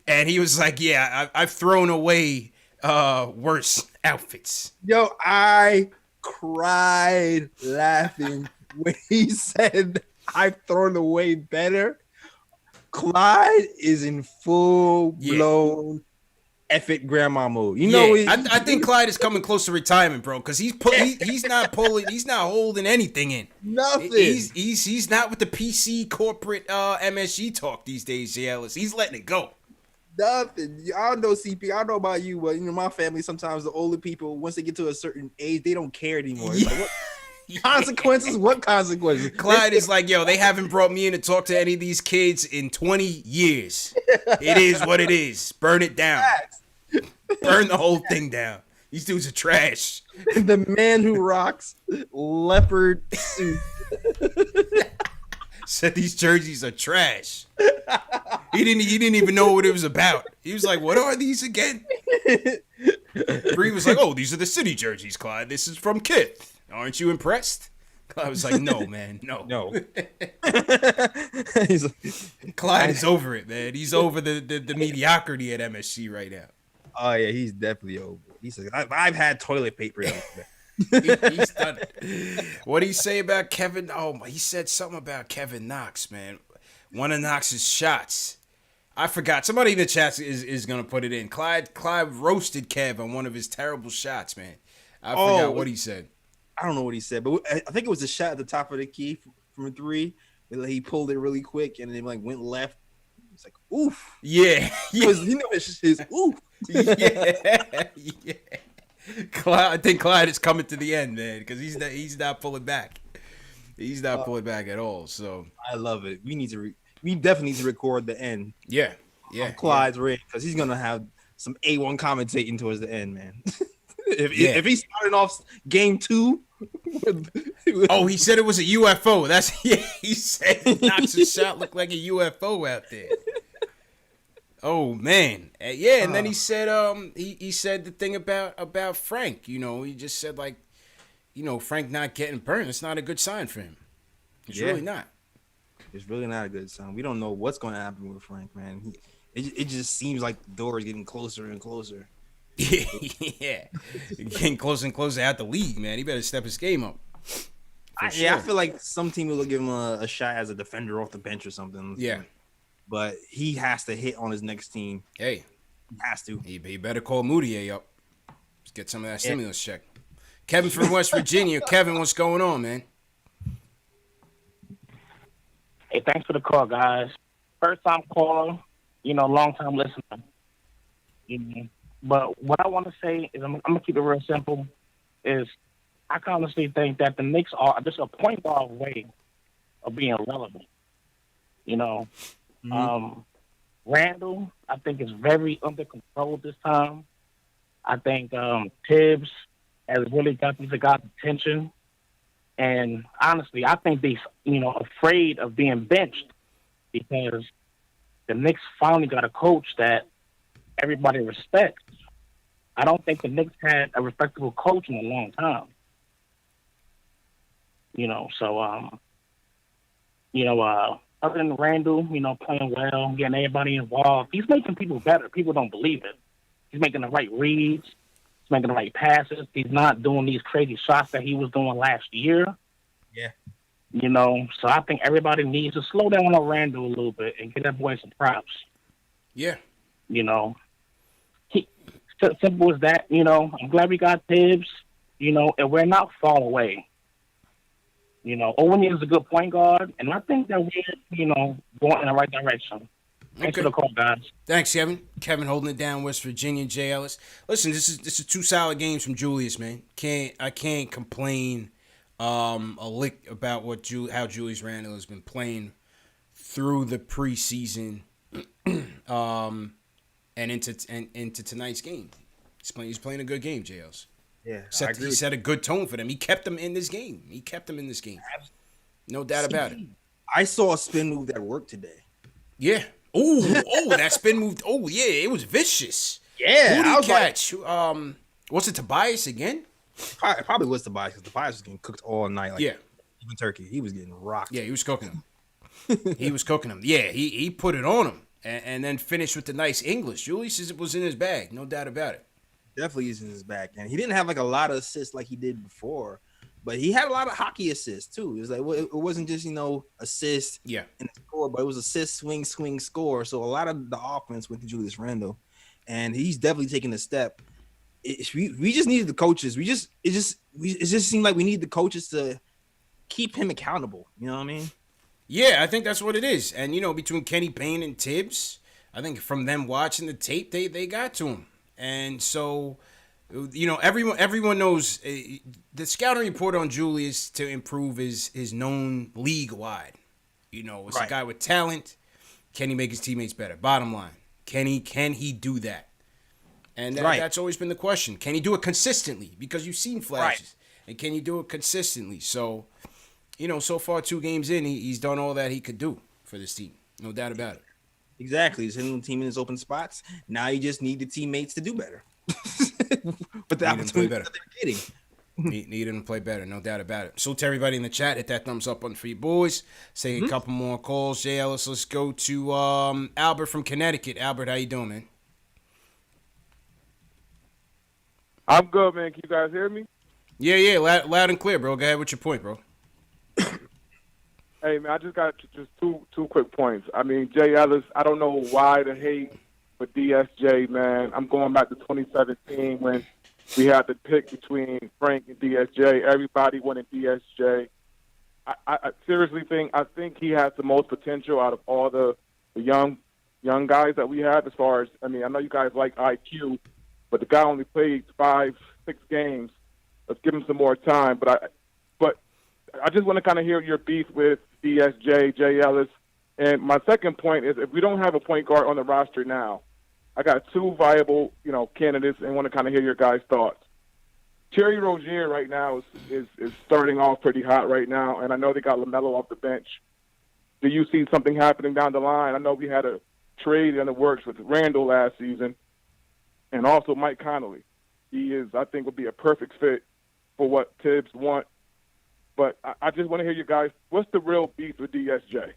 And he was like, "Yeah, I've thrown away worse outfits." Yo, I cried laughing when he said, "I've thrown away better." Clyde is in full blown effing grandma mode. I think Clyde is coming close to retirement, bro, because he's not holding anything in. Nothing. He's not with the PC corporate MSG talk these days, J. Ellis. He's letting it go. Nothing. I don't know, CP. I don't know about you, but my family, sometimes the older people, once they get to a certain age, they don't care anymore. It's like, what consequences? What consequences? Clyde is like, yo, they haven't brought me in to talk to any of these kids in 20 years. It is what it is. Burn it down. Burn the whole thing down. These dudes are trash. The man who rocks leopard suit said these jerseys are trash. He didn't even know what it was about. He was like, "What are these again?" Bree was like, "Oh, these are the city jerseys, Clyde. This is from Kith. Aren't you impressed?" I was like, "No, man, no." Clyde is over it, man. He's over the mediocrity at MSG right now. Oh yeah, he's definitely over. He said, "I've had toilet paper." He's done it. What did he say about Kevin? Oh, he said something about Kevin Knox, man. One of Knox's shots. I forgot. Somebody in the chat is gonna put it in. Clyde roasted Kev on one of his terrible shots, man. I forgot what he said. I don't know what he said, but I think it was a shot at the top of the key from three. He pulled it really quick and then went left. It's like, oof. Yeah. It's just oof. Yeah. I think Clyde is coming to the end, man, because he's not pulling back. He's not pulling back at all. So I love it. We definitely need to record the end. Yeah. Clyde's ring, because he's gonna have some A1 commentating towards the end, man. If he's starting off game 2. He said it was a UFO. He said Knox's shot looked like a UFO out there. Oh man, and then he said he said the thing about Frank. He just said Frank not getting burned. It's not a good sign for him. It's really not. It's really not a good sign. We don't know what's going to happen with Frank, man. It just seems like the door is getting closer and closer. Yeah, getting closer and closer out the league, man. He better step his game up. I feel like some team will give him a shot as a defender off the bench or something. Yeah. But he has to hit on his next team. Hey. He has to. He better call Moutier up. Let's get some of that stimulus check. Kevin from West Virginia. Kevin, what's going on, man? Hey, thanks for the call, guys. First time caller, long time listener. But what I want to say is, I'm going to keep it real simple, is I honestly think that the Knicks are just a point guard away of being relevant. Randle, I think, is very under control this time. I think Tibbs has really got these guys' attention. And honestly, I think they're, afraid of being benched because the Knicks finally got a coach that everybody respects. I don't think the Knicks had a respectable coach in a long time. Other than Randle, playing well, getting everybody involved, he's making people better. People don't believe it. He's making the right reads. He's making the right passes. He's not doing these crazy shots that he was doing last year. Yeah. So I think everybody needs to slow down on Randle a little bit and give that boy some props. Yeah. Simple as that. I'm glad we got Tibbs, and we're not far away. Owen is a good point guard, and I think that we're, going in the right direction. Thanks for the call, guys. Thanks, Kevin. Kevin holding it down, West Virginia, Jay Ellis. Listen, this is two solid games from Julius, man. I can't complain a lick about how Julius Randle has been playing through the preseason and into tonight's game. He's playing a good game, Jay Ellis. Yeah, he set a good tone for them. He kept them in this game. No doubt about it. I saw a spin move that worked today. Yeah. Oh, that spin move. Oh, yeah, it was vicious. Yeah. Who did he catch? Was it Tobias again? It probably was Tobias because Tobias was getting cooked all night. Yeah. Even Turkey. He was getting rocked. Yeah, he was cooking him. Yeah, he put it on him and then finished with the nice English. Julius was in his bag. No doubt about it. Definitely is in his bag. And he didn't have a lot of assists like he did before. But he had a lot of hockey assists too. It was it wasn't just assist and score, but it was assist, swing, score. So a lot of the offense went to Julius Randle, and he's definitely taking a step. We just needed the coaches. It just seemed like we need the coaches to keep him accountable. You know what I mean? Yeah, I think that's what it is. And between Kenny Payne and Tibbs, I think from them watching the tape, they got to him, and so. Everyone knows the scouting report on Julius to improve is known league wide. It's a guy with talent. Can he make his teammates better? Bottom line, can he do that? And that's always been the question. Can he do it consistently? Because you've seen flashes, and can you do it consistently? So, so far 2 games in, he's done all that he could do for this team. No doubt about it. Exactly. He's hitting the team in his open spots. Now you just need the teammates to do better. But the opportunity that they're getting. Need him to play better, no doubt about it. So to everybody in the chat, hit that thumbs up button for you boys. Say a couple more calls. Jay Ellis, let's go to Albert from Connecticut. Albert, how you doing, man? I'm good, man. Can you guys hear me? Yeah, loud and clear, bro. Go ahead with your point, bro. Hey, man, I just got just two quick points. I mean, Jay Ellis, I don't know why the hate for DSJ, man. I'm going back to 2017 when we had to pick between Frank and DSJ. Everybody wanted DSJ. I seriously think he has the most potential out of all the young guys that we had. As far as, I know you guys like IQ, but the guy only played 5-6 games. Let's give him some more time. But I just want to kind of hear your beef with DSJ, Jay Ellis. And my second point is, if we don't have a point guard on the roster now, I got 2 viable, candidates, and want to kind of hear your guys' thoughts. Terry Rozier right now is starting off pretty hot right now, and I know they got LaMelo off the bench. Do you see something happening down the line? I know we had a trade in the works with Randle last season, and also Mike Conley. He is, I think, would be a perfect fit for what Tibbs want. But I just want to hear you guys. What's the real beef with DSJ?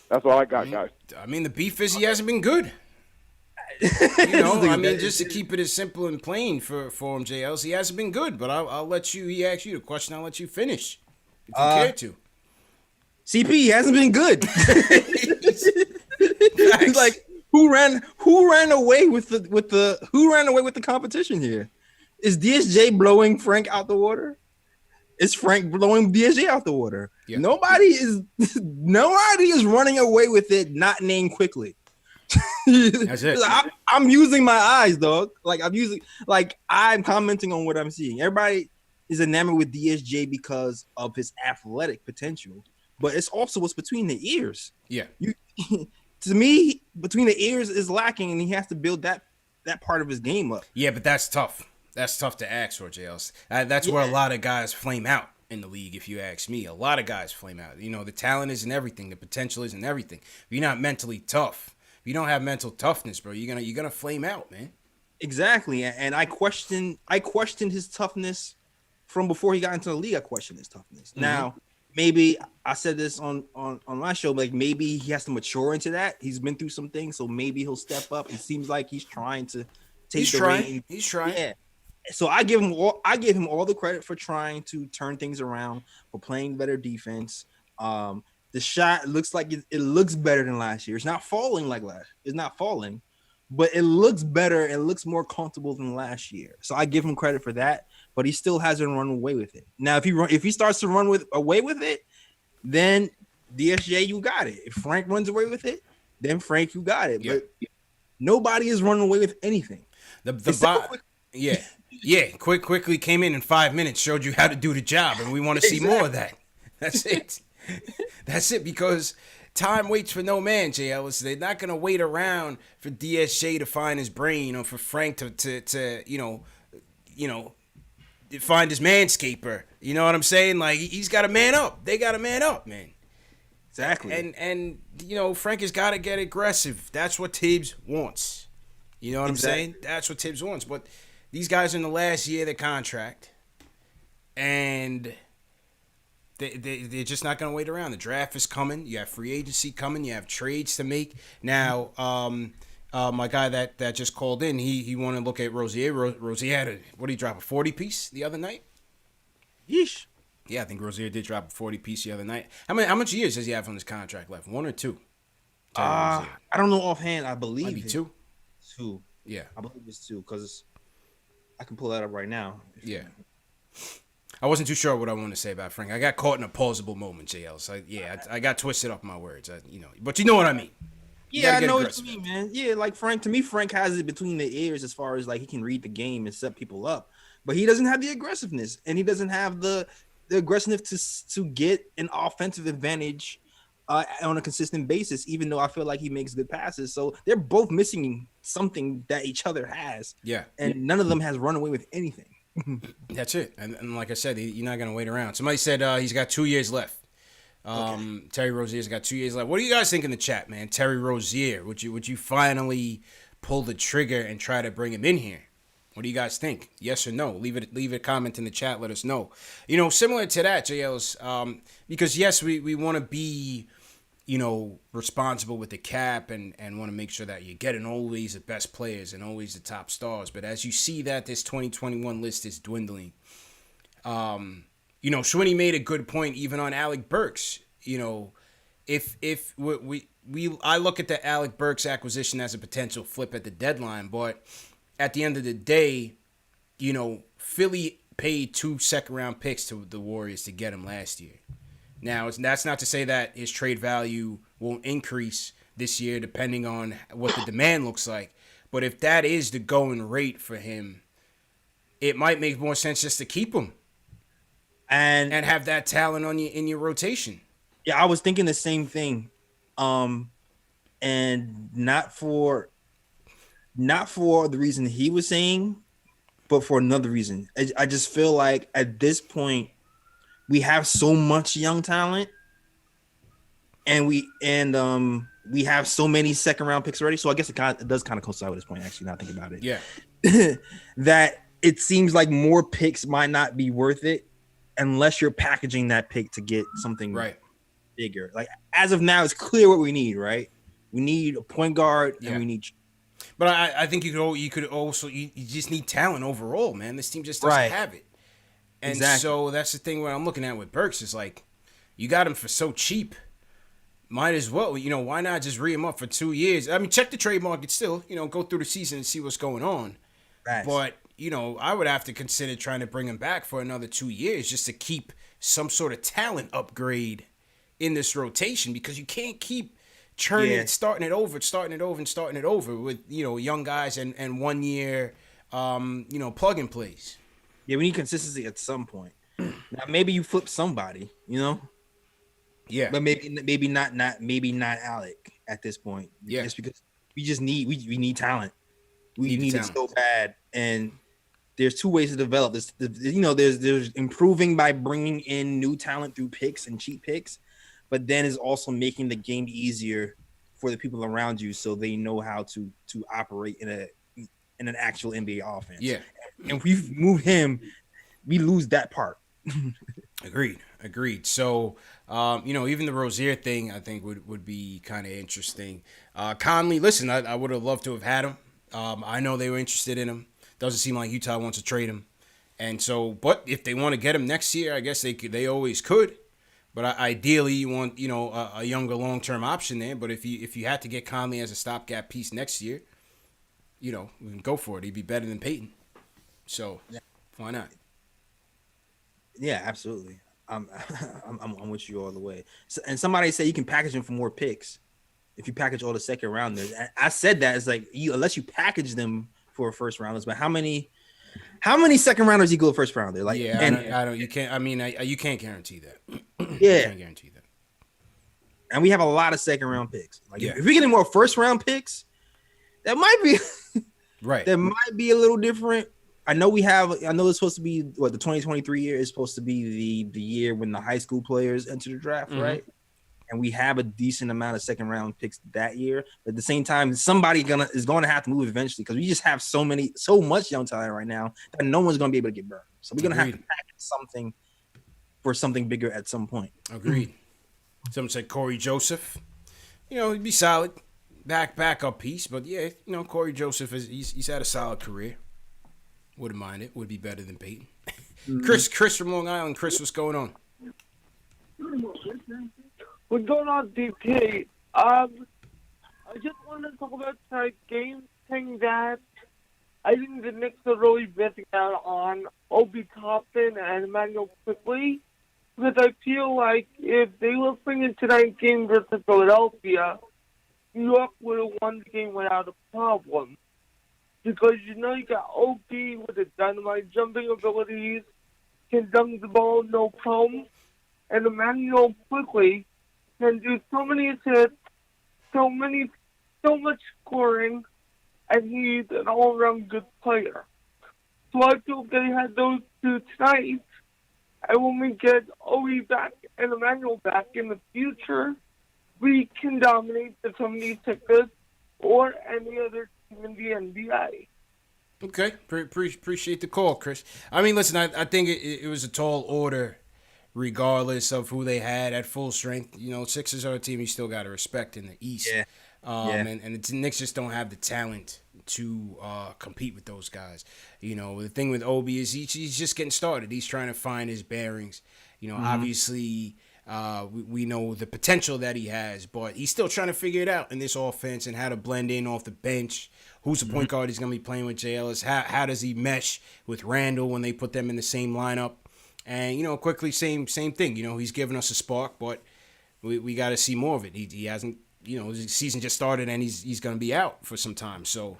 That's all I got, guys. The beef is he hasn't been good. Just to keep it as simple and plain for him, JLs, he hasn't been good. But I'll let you. He asked you the question. I'll let you finish if you care to. CP hasn't been good. It's like who ran away with the competition here? Is DSJ blowing Frank out the water? Is Frank blowing DSJ out the water? Yeah. Nobody is running away with it. Not named quickly. That's it. I'm using my eyes, dog. I'm commenting on what I'm seeing. Everybody is enamored with DSJ because of his athletic potential, but it's also what's between the ears. Yeah. to me, between the ears is lacking, and he has to build that part of his game up. Yeah, but that's tough. That's tough to ask for, JLs. That's where a lot of guys flame out in the league, if you ask me. A lot of guys flame out. You know, the talent isn't everything. The potential isn't everything. If you're not mentally tough, if you don't have mental toughness, bro, you're gonna flame out, man. Exactly, and I questioned his toughness from before he got into the league. I questioned his toughness. Mm-hmm. Now, maybe I said this on my show, like maybe he has to mature into that. He's been through some things, so maybe he'll step up. It seems like he's trying to take the reins. He's trying. Yeah. So I give him all the credit for trying to turn things around, for playing better defense. The shot looks like it looks better than last year. It's not falling like last. It's not falling, but it looks better. It looks more comfortable than last year. So I give him credit for that. But he still hasn't run away with it. Now, if he starts to run away with it, then DSJ, you got it. If Frank runs away with it, then Frank, you got it. Yeah. But nobody is running away with anything. Quickly came in 5 minutes, showed you how to do the job, and we want to see more of that. That's it. That's it, because time waits for no man, J. Ellis. They're not gonna wait around for DSJ to find his brain, or for Frank to find his manscaper. You know what I'm saying? Like, he's got to man up. They got to man up, man. Exactly. And Frank has got to get aggressive. That's what Tibbs wants. You know what I'm saying? That's what Tibbs wants. But these guys are in the last year of their contract, and they're just not going to wait around. The draft is coming. You have free agency coming. You have trades to make. Now, my guy that just called in, he wanted to look at Rozier. Rozier had what did he drop, a 40 piece the other night? Yeesh. Yeah, I think Rozier did drop a 40 piece the other night. How much years does he have on his contract left? 1 or 2? I don't know offhand. I believe might be 2. 2. Yeah, I believe it's 2 because I can pull that up right now. Yeah. I wasn't too sure what I wanted to say about Frank. I got caught in a pausable moment, JL. So I got twisted up my words. But you know what I mean. Yeah, I know what you mean, man. Yeah, like Frank, to me, Frank has it between the ears as far as like he can read the game and set people up, but he doesn't have the aggressiveness, and he doesn't have the aggressiveness to get an offensive advantage on a consistent basis, even though I feel like he makes good passes. So they're both missing something that each other has. Yeah. And none of them has run away with anything. That's it. And like I said, you're not going to wait around. Somebody said he's got 2 years left. Terry Rozier's got 2 years left. What do you guys think in the chat, man? Terry Rozier, would you finally pull the trigger and try to bring him in here? What do you guys think? Yes or no? Leave a comment in the chat. Let us know. Similar to that, JL's, because yes, we want to be, responsible with the cap and want to make sure that you're getting always the best players and always the top stars. But as you see that this 2021 list is dwindling, Schwinny made a good point even on Alec Burks. If I look at the Alec Burks acquisition as a potential flip at the deadline, but at the end of the day, Philly paid 2 second-round picks to the Warriors to get him last year. Now, that's not to say that his trade value won't increase this year depending on what the demand looks like. But if that is the going rate for him, it might make more sense just to keep him and have that talent in your rotation. Yeah, I was thinking the same thing. And not for the reason he was saying, but for another reason. I just feel like at this point we have so much young talent, and we have so many second round picks already. So I guess it does kind of coincide with this point, actually, now thinking about it. Yeah. That it seems like more picks might not be worth it unless you're packaging that pick to get something bigger. Like as of now, it's clear what we need, right? We need a point guard and we need. But I think you could also just need talent overall, man. This team just doesn't have it. And so that's the thing what I'm looking at with Burks is like, you got him for so cheap. Might as well, why not just re him up for 2 years? I mean, check the trade market still, go through the season and see what's going on. Right. But, I would have to consider trying to bring him back for another 2 years just to keep some sort of talent upgrade in this rotation, because you can't keep churning, starting it over with, young guys and 1 year, plug and plays. Yeah, we need consistency at some point. Now, maybe you flip somebody, Yeah. But maybe not Alec. at this point. Yeah. Just because we just need we need talent. We Need the need it talent. so bad. And there's two ways to develop this. There's improving by bringing in new talent through picks and cheap picks, but then is also making the game easier for the people around you so they know how to operate in an actual NBA offense. Yeah. And if we move him, we lose that part. Agreed. So, even the Rozier thing, I think would be kind of interesting. Conley, listen, I would have loved to have had him. I know they were interested in him. Doesn't seem like Utah wants to trade him. And so, but if they want to get him next year, I guess they always could. But ideally, you want, a younger long-term option there. But if you had to get Conley as a stopgap piece next year, we can go for it. He'd be better than Peyton. So, why not? Yeah, absolutely. I'm with you all the way. So, and somebody said you can package him for more picks if you package all the second rounders. I said that it's like unless you package them for first rounders, but how many second rounders equal a first rounder? Like, yeah, I don't. You can't. I mean, you can't guarantee that. Yeah, you can't guarantee that. And we have a lot of second round picks. Like, if we get more first round picks, that might be right. That might be a little different. I know it's supposed to be the 2023 year is supposed to be the year when the high school players enter the draft, right? And we have a decent amount of second round picks that year. But at the same time, somebody is going to have to move eventually because we just have so much young talent right now that no one's going to be able to get burned. So we're going to have to package something for something bigger at some point. Agreed. Someone said Corey Joseph. He'd be solid backup piece, but Corey Joseph he's had a solid career. Wouldn't mind it. Would be better than Peyton. Chris from Long Island. Chris, what's going on? What's going on, DP? I just wanted to talk about tonight's game thing that I think the Knicks are really missing out on Obi Toppin and Emmanuel Quickly because I feel like if they were playing tonight's game versus Philadelphia, New York would have won the game without a problem. Because, you got OP with the dynamite jumping abilities, can dunk the ball, no problem. And Emmanuel Quickly can do so many assists, so much scoring, and he's an all-around good player. So I feel they had those two tonight. And when we get OE back and Emmanuel back in the future, we can dominate the 76ers or any other in the NBA. Okay, appreciate the call, Chris. I mean, listen, I think it was a tall order, regardless of who they had at full strength. Sixers are a team you still got to respect in the East. Yeah. And the Knicks just don't have the talent to compete with those guys. The thing with Obi is he's just getting started. He's trying to find his bearings. Obviously. We know the potential that he has, but he's still trying to figure it out in this offense and how to blend in off the bench. Who's the point guard he's going to be playing with, J. Ellis? How does he mesh with Randle when they put them in the same lineup? And, Quickly, same thing. He's given us a spark, but we got to see more of it. He hasn't, his season just started and he's going to be out for some time. So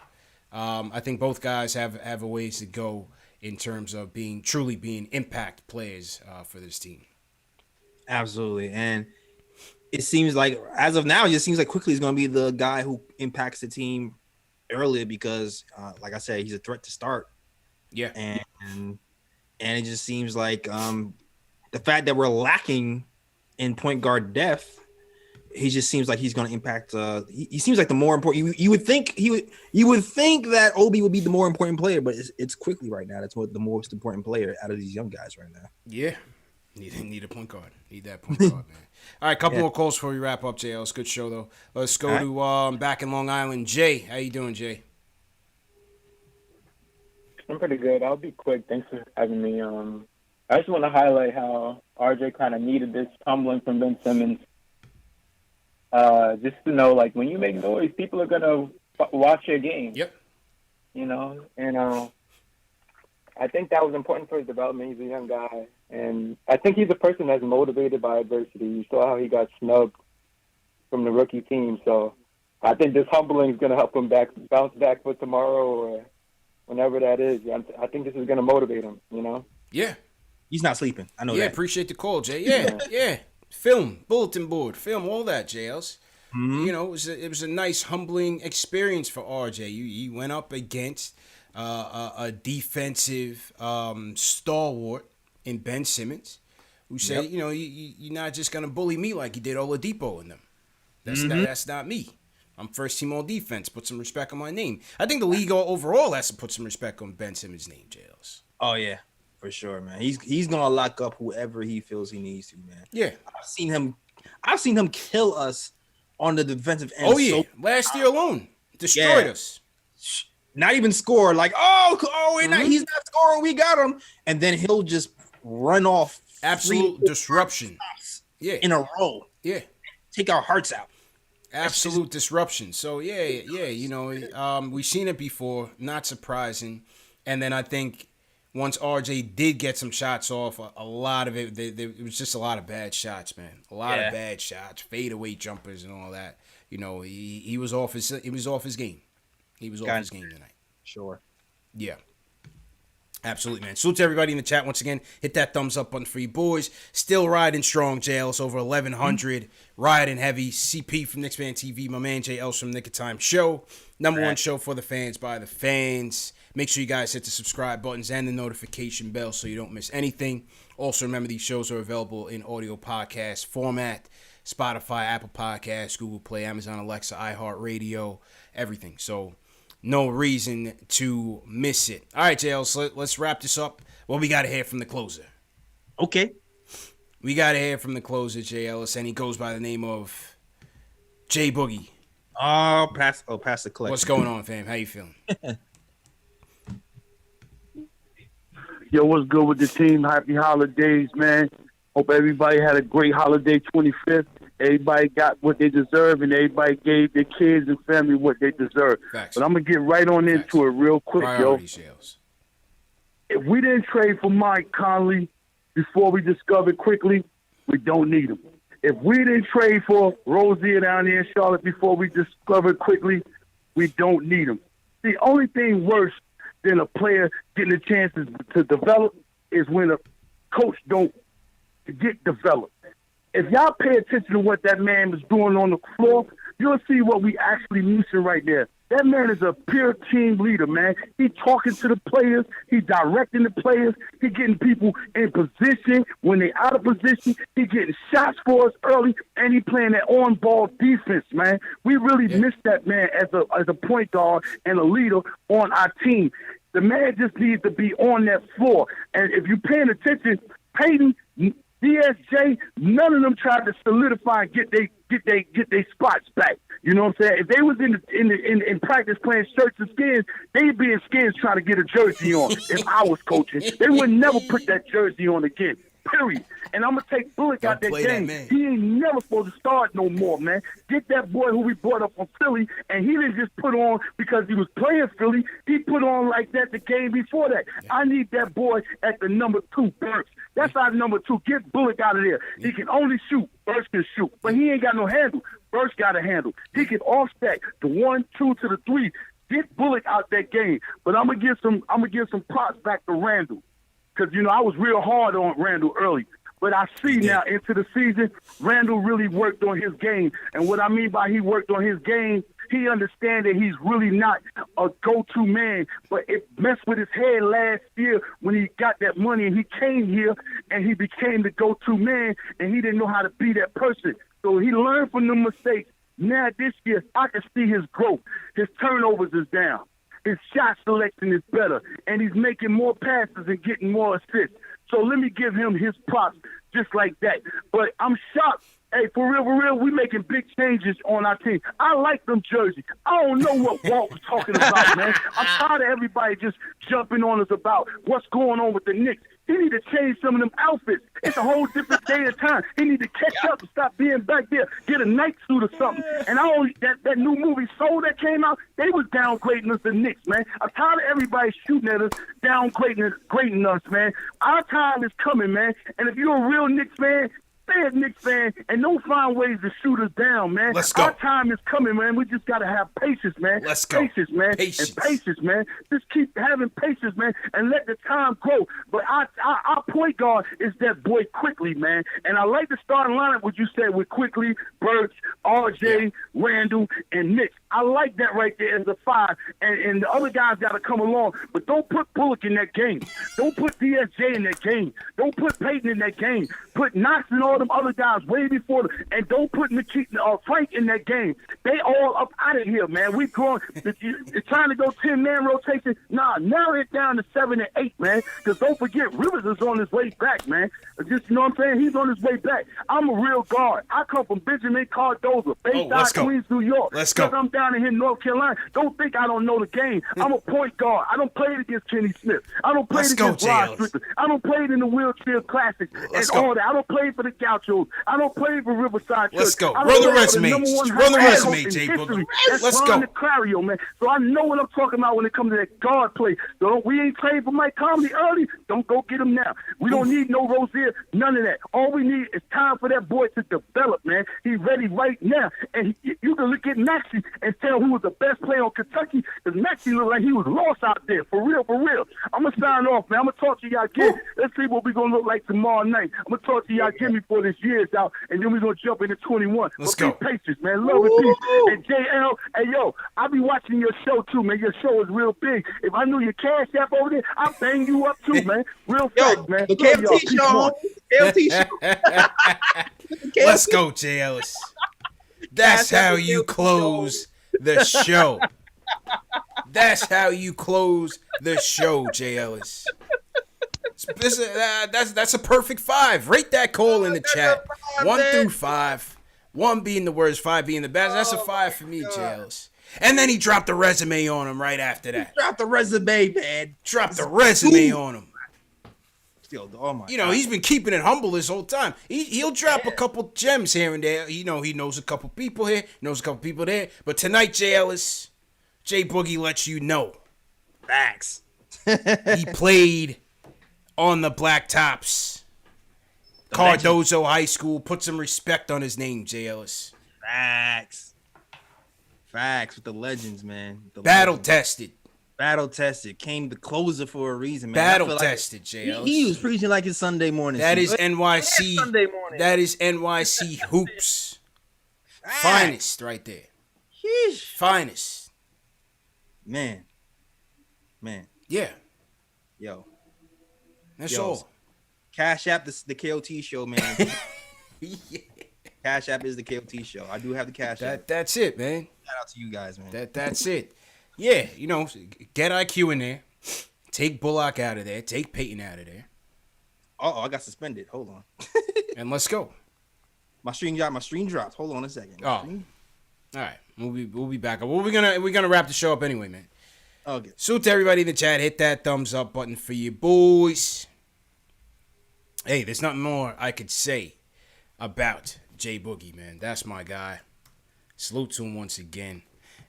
I think both guys have a ways to go in terms of truly being impact players for this team. Absolutely. And it seems like, as of now, it just seems like Quickly is going to be the guy who impacts the team earlier because, like I said, he's a threat to start. Yeah. And it just seems like the fact that we're lacking in point guard depth, he just seems like he's going to impact. He seems like the more important. You would think that Obi would be the more important player, but it's Quickly right now. That's what the most important player out of these young guys right now. Yeah. Need a point guard. Need that point guard, man. All right, couple more calls before we wrap up, JL. It's a good show, though. Let's go to back in Long Island. Jay, how you doing, Jay? I'm pretty good. I'll be quick. Thanks for having me. I just want to highlight how RJ kind of needed this tumbling from Ben Simmons. Just to know, like, when you make noise, people are going to watch your game. Yep. And I think that was important for his development. He's a young guy. And I think he's a person that's motivated by adversity. You saw how he got snubbed from the rookie team. So I think this humbling is going to help him bounce back for tomorrow or whenever that is. I think this is going to motivate him, Yeah. He's not sleeping. I know that. Yeah, appreciate the call, Jay. Yeah. Film, bulletin board, film, all that, JLs. you know, it was a nice, humbling experience for RJ. You went up against a defensive stalwart in Ben Simmons, who said, you know, you're not just gonna bully me like you did Oladipo and them. That's not me. I'm first team all defense. Put some respect on my name. I think the league overall has to put some respect on Ben Simmons' name, Jails. Oh yeah, for sure, man. He's gonna lock up whoever he feels he needs to, man. Yeah, I've seen him kill us on the defensive end. Oh yeah, last year alone destroyed us. Not even score. Like he's not scoring. We got him, and then he'll just run off. Absolute disruption. Yeah, in a row. Yeah, take our hearts out. Absolute disruption. So yeah, you know, we've seen it before. Not surprising. And then I think once RJ did get some shots off, a lot of it, it was just a lot of bad shots, man. A lot of bad shots, fadeaway jumpers, and all that. You know, he was off his game. He was off his game tonight. Sure. Yeah. Absolutely, man. Salute to everybody in the chat once again. Hit that thumbs up button for you boys. Still riding strong, JL's over 1,100. Riding heavy. CP from KnicksFanTV. My man JL's from Nick of Time Show. Number one show for the fans by the fans. Make sure you guys hit the subscribe buttons and the notification bell so you don't miss anything. Also, remember these shows are available in audio podcast format. Spotify, Apple Podcasts, Google Play, Amazon Alexa, iHeartRadio, everything. So no reason to miss it. All right, JL, so let's wrap this up. Well, we got to hear from the closer. Okay. We got to hear from the closer, Jay Ellis, and he goes by the name of Jay Boogie. Pass the collection. What's going on, fam? How you feeling? Yo, what's good with the team? Happy holidays, man. Hope everybody had a great holiday 25th. Everybody got what they deserve, and everybody gave their kids and family what they deserve. Facts. But I'm going to get right on into it real quick, Priorities. If we didn't trade for Mike Conley before we discovered quickly, we don't need him. If we didn't trade for Rozier down there in Charlotte before we discovered quickly, we don't need him. The only thing worse than a player getting a chance to develop is when a coach don't get developed. If y'all pay attention to what that man was doing on the floor, you'll see what we actually missing right there. That man is a pure team leader, man. He talking to the players. He directing the players. He getting people in position when they out of position. He getting shots for us early, and he playing that on-ball defense, man. We really miss that man as a point guard and a leader on our team. The man just needs to be on that floor. And if you're paying attention, Peyton, DSJ, none of them tried to solidify and get they spots back. You know what I'm saying? If they was in practice playing shirts and skins, they'd be in skins trying to get a jersey on. If I was coaching, they would never put that jersey on again. Period. And I'm gonna take Bullock out that game. He ain't never supposed to start no more, man. Get that boy who we brought up from Philly, and he didn't just put on because he was playing Philly. He put on like that the game before that. I need that boy at the number 2, Burks. That's our number 2. Get Bullock out of there. He can only shoot. Burks can shoot, but he ain't got no handle. Burks got a handle. He can offset the 1, 2 to the 3. Get Bullock out that game. But I'm gonna give some props back to Randle. Because, you know, I was real hard on Randle early. But I see now into the season, Randle really worked on his game. And what I mean by he worked on his game, he understands that he's really not a go-to man. But it messed with his head last year when he got that money and he came here and he became the go-to man and he didn't know how to be that person. So he learned from the mistakes. Now this year, I can see his growth. His turnovers is down. His shot selection is better, and he's making more passes and getting more assists. So let me give him his props just like that. But I'm shocked. Hey, for real, we making big changes on our team. I like them jerseys. I don't know what Walt was talking about, man. I'm tired of everybody just jumping on us about what's going on with the Knicks. He need to change some of them outfits. It's a whole different day and time. He need to catch up and stop being back there. Get a night suit or something. And that new movie Soul that came out, they was downgrading us the Knicks, man. I'm tired of everybody shooting at us, downgrading us, man. Our time is coming, man. And if you're a real Knicks fan, stay a Knicks fan and don't find ways to shoot us down, man. Let's go. Our time is coming, man. We just gotta have patience, man. Let's go. Patience, man. Patience. And patience, man. Just keep having patience, man, and let the time grow. But our point guard is that boy Quickly, man. And I like the starting lineup, what you said with Quickly, Birch, RJ, Randle, and Nick. I like that right there as a 5. And the other guys got to come along. But don't put Bullock in that game. Don't put DSJ in that game. Don't put Peyton in that game. Put Knox and all them other guys way before them. And don't put Frank in that game. They all up out of here, man. We growing. You're trying to go 10-man rotation. Nah, narrow it down to 7 and 8, man. Because don't forget, Rivers is on his way back, man. Just, you know what I'm saying? He's on his way back. I'm a real guard. I come from Benjamin Cardozo, based out of Queens, New York. Let's go. Because I'm down in here in North Carolina. Don't think I don't know the game. I'm a point guard. I don't play it against Kenny Smith. I don't play it against Rod Strickland. I don't play it in the Wheelchair Classics all that. I don't play for the Gauchos. I don't play for Riverside Church. Let's go. Run the resume. Run the resume, Jay Boogie. Let's go. Clario, man. So I know what I'm talking about when it comes to that guard play. So we ain't playing for Mike Conley early. Don't go get him now. We don't need no Rozier. None of that. All we need is time for that boy to develop, man. He's ready right now. And you can look at Maxey and tell who was the best player on Kentucky, because Maxey looked like he was lost out there. For real, for real. I'm going to sign off, man. I'm going to talk to y'all again. Let's see what we're going to look like tomorrow night. I'm going to talk to y'all again before this year's out, and then we're going to jump into 21. Let's go. Be patient, man. Love and peace. And JL, hey, yo, I be watching your show, too, man. Your show is real big. If I knew your Cash App over there, I'd bang you up, too, man. Real fast, man. The KFT show. KFT show. Let's go, Jay Ellis. That's how you close the show. That's how you close the show, Jay Ellis. That's a perfect 5. Rate that call in the chat. 1 through 5. 1 being the worst, 5 being the best. That's a 5 for me, Jay Ellis. And then he dropped the resume on him right after that. Drop the resume, man. Dropped the resume on him. Still, oh my God. He's been keeping it humble this whole time. He'll drop a couple gems here and there. He knows a couple people here, knows a couple people there. But tonight, Jay Ellis, Jay Boogie lets you know. Facts. He played on the Blacktops. Cardozo High School. Put some respect on his name, Jay Ellis. Facts with the legends, man. Battle tested. Came the closer for a reason, man. Battle tested, Jay Ellis. He was preaching like his Sunday morning. That is NYC. That is NYC hoops. Finest right there. Sheesh. Finest. Man. Yeah. Yo. That's all. Cash App, the KOT show, man. Yeah. Cash App is the KOT show. I do have the Cash App. That's it, man. Shout out to you guys, man. That's it. Yeah, get IQ in there. Take Bullock out of there. Take Peyton out of there. Oh, I got suspended. Hold on. And let's go. My stream dropped. Hold on a second. All right. We'll be back. We're gonna wrap the show up anyway, man. Okay. Salute to everybody in the chat. Hit that thumbs up button for you boys. Hey, there's nothing more I could say about Jay Boogie, man. That's my guy. Salute to him once again.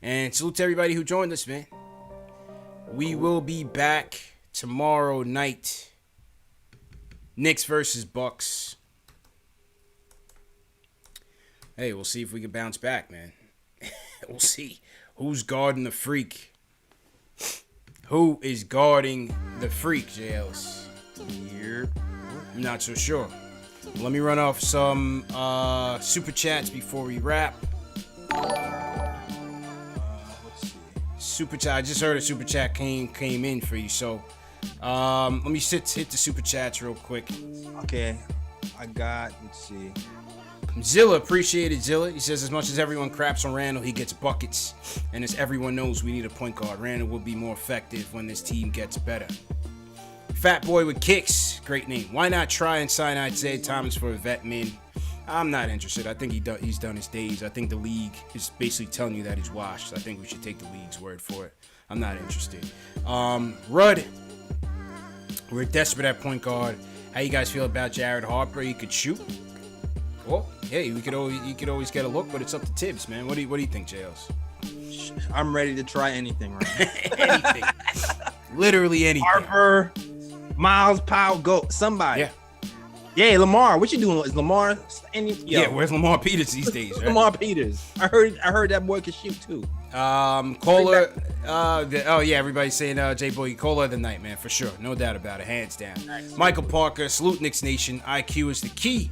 And salute to everybody who joined us, man. We will be back tomorrow night. Knicks versus Bucks. Hey, we'll see if we can bounce back, man. We'll see who's guarding the freak. Who is guarding the freak, JLs? Here. I'm not so sure. Let me run off some super chats before we wrap. Super chat. I just heard a super chat came in for you, so let me hit the super chats real quick. Okay, I got. Let's see. Zilla, appreciate it, Zilla. He says, as much as everyone craps on Randle, he gets buckets. And as everyone knows, we need a point guard. Randle will be more effective when this team gets better. Fat Boy with Kicks, great name. Why not try and sign Isaiah Thomas for a vet min? I'm not interested. I think he's done his days. I think the league is basically telling you that he's washed. I think we should take the league's word for it. I'm not interested. Rudd, we're desperate at point guard. How you guys feel about Jared Harper? He could shoot. Well, hey, you could always get a look, but it's up to Tibbs, man. What do you think, JLs? I'm ready to try anything right now. Anything. Literally anything. Harper, Miles Powell, go somebody. Yeah. Yeah, Lamar. What you doing? Is Lamar? Yeah, where's Lamar Peters these days? Right? Lamar Peters. I heard that boy can shoot too. Caller. Everybody's saying J Boy, caller of the night, man, for sure, no doubt about it, hands down. Nice. Michael Parker, salute Knicks Nation. IQ is the key.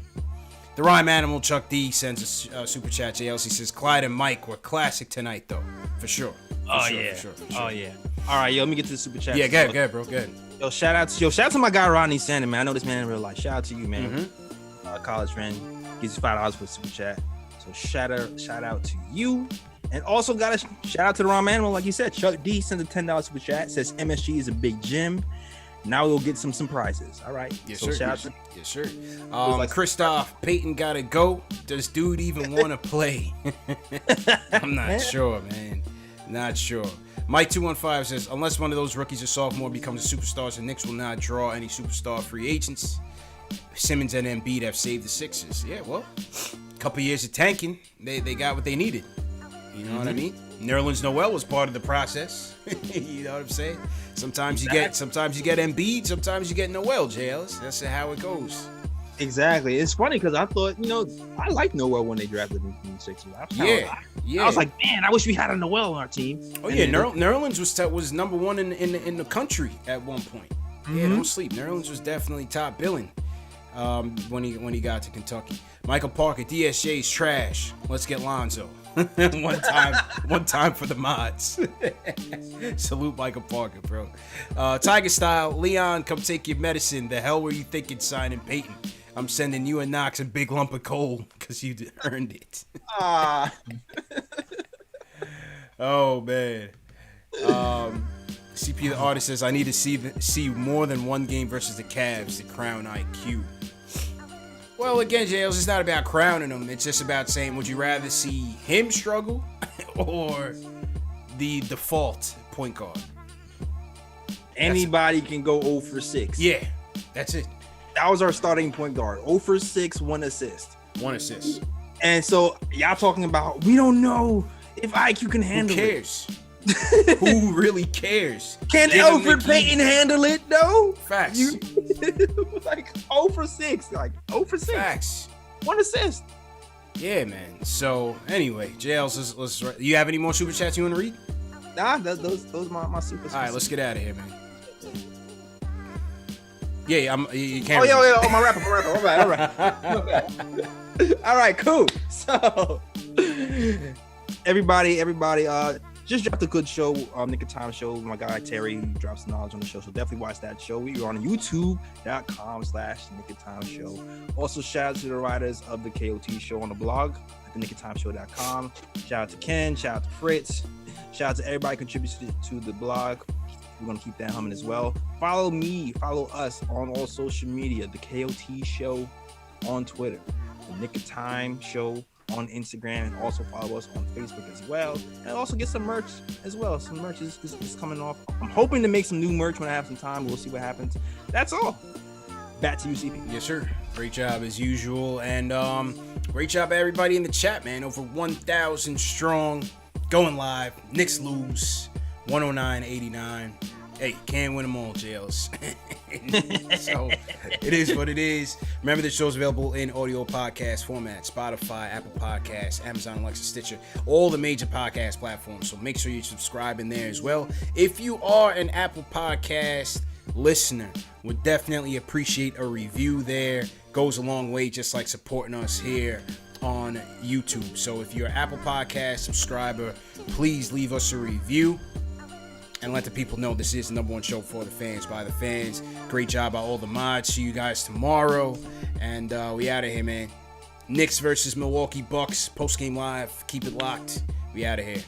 The Rhyme Animal Chuck D sends a super chat. JLC says Clyde and Mike were classic tonight, though, for sure. For sure. Oh yeah. All right, yo, let me get to the super chat. Yeah, go ahead, bro. Go ahead. Yo, shout out to my guy Rodney Sandin, man. I know this man in real life. Shout out to you, man. Mm-hmm. College friend gives you $5 for the super chat. So shout out to you. And also got a shout out to the Rhyme Animal, like you said. Chuck D sent a $10 super chat. Says MSG is a big gym. Now we'll get some prizes. All right. Yes, so sir. Shout out yes, sir. Christoph Payton gotta go. Does dude even want to play? I'm not sure, man. Not sure. Mike 215 says, unless one of those rookies or sophomore becomes a superstar, the Knicks will not draw any superstar free agents. Simmons and Embiid have saved the Sixers. Yeah, well, a couple years of tanking, they got what they needed. You know what I mean? Nerlens Noel was part of the process. You know what I'm saying? Sometimes you get Embiid, sometimes you get Noel, JLs. That's how it goes. Exactly. It's funny because I thought, I liked Noel when they drafted him from the Sixers. I was like, man, I wish we had a Noel on our team. Oh, yeah, Nerlens was number one in the country at one point. Yeah, don't sleep. Nerlens was definitely top billing when he got to Kentucky. Michael Parker, DSJ's trash. Let's get Lonzo. one time for the mods. Salute Michael Parker, bro. Tiger Style, Leon, come take your medicine. The hell were you thinking signing Peyton? I'm sending you and Knox a big lump of coal because you earned it. Oh, man. CP the artist says, I need to see more than one game versus the Cavs to crown IQ. Well, again, Jails, it's not about crowning him. It's just about saying, would you rather see him struggle or the default point guard? Anybody can go 0 for 6. Yeah, that's it. That was our starting point guard. 0 for 6, 1 assist. 1 assist. And so y'all talking about, we don't know if IQ can handle it. Who cares? Who really cares? Can Alfred Payton handle it though? Facts. Like 0 for 6. Like 0 for 6. Facts. 1 assist. Yeah, man. So anyway, JLs, let's you have any more super chats you want to read? Nah, those my super. All right, let's get out of here, man. Yeah, you can't. Oh yeah, my rapper. All right. All right, cool. So everybody, just dropped a good show, Nick of Time show. My guy Terry drops knowledge on the show, so definitely watch that show. We are on youtube.com/Nick of Time show. Also, shout out to the writers of the KOT show on the blog at thenicoftimeshow.com. Shout out to Ken, shout out to Fritz, shout out to everybody contributed to the blog. We're gonna keep that humming as well. Follow us on all social media, the KOT show on Twitter, the Nick of Time show on Instagram, and also follow us on Facebook as well, and also get some merch as well. Some merch is coming off. I'm hoping to make some new merch when I have some time. We'll see what happens. That's all. Back to you, CP. Yes, sir. Great job as usual, and great job everybody in the chat, man. Over 1,000 strong, going live. Knicks lose 109-89. Hey, can't win them all, Jails. So it is what it is. Remember, the show's available in audio podcast format: Spotify, Apple Podcasts, Amazon, Alexa, Stitcher, all the major podcast platforms. So make sure you subscribe in there as well. If you are an Apple Podcast listener, would definitely appreciate a review there. Goes a long way, just like supporting us here on YouTube. So if you're an Apple Podcast subscriber, please leave us a review and let the people know this is the number one show for the fans, by the fans. Great job by all the mods. See you guys tomorrow. And we out of here, man. Knicks versus Milwaukee Bucks. Post-game live. Keep it locked. We out of here.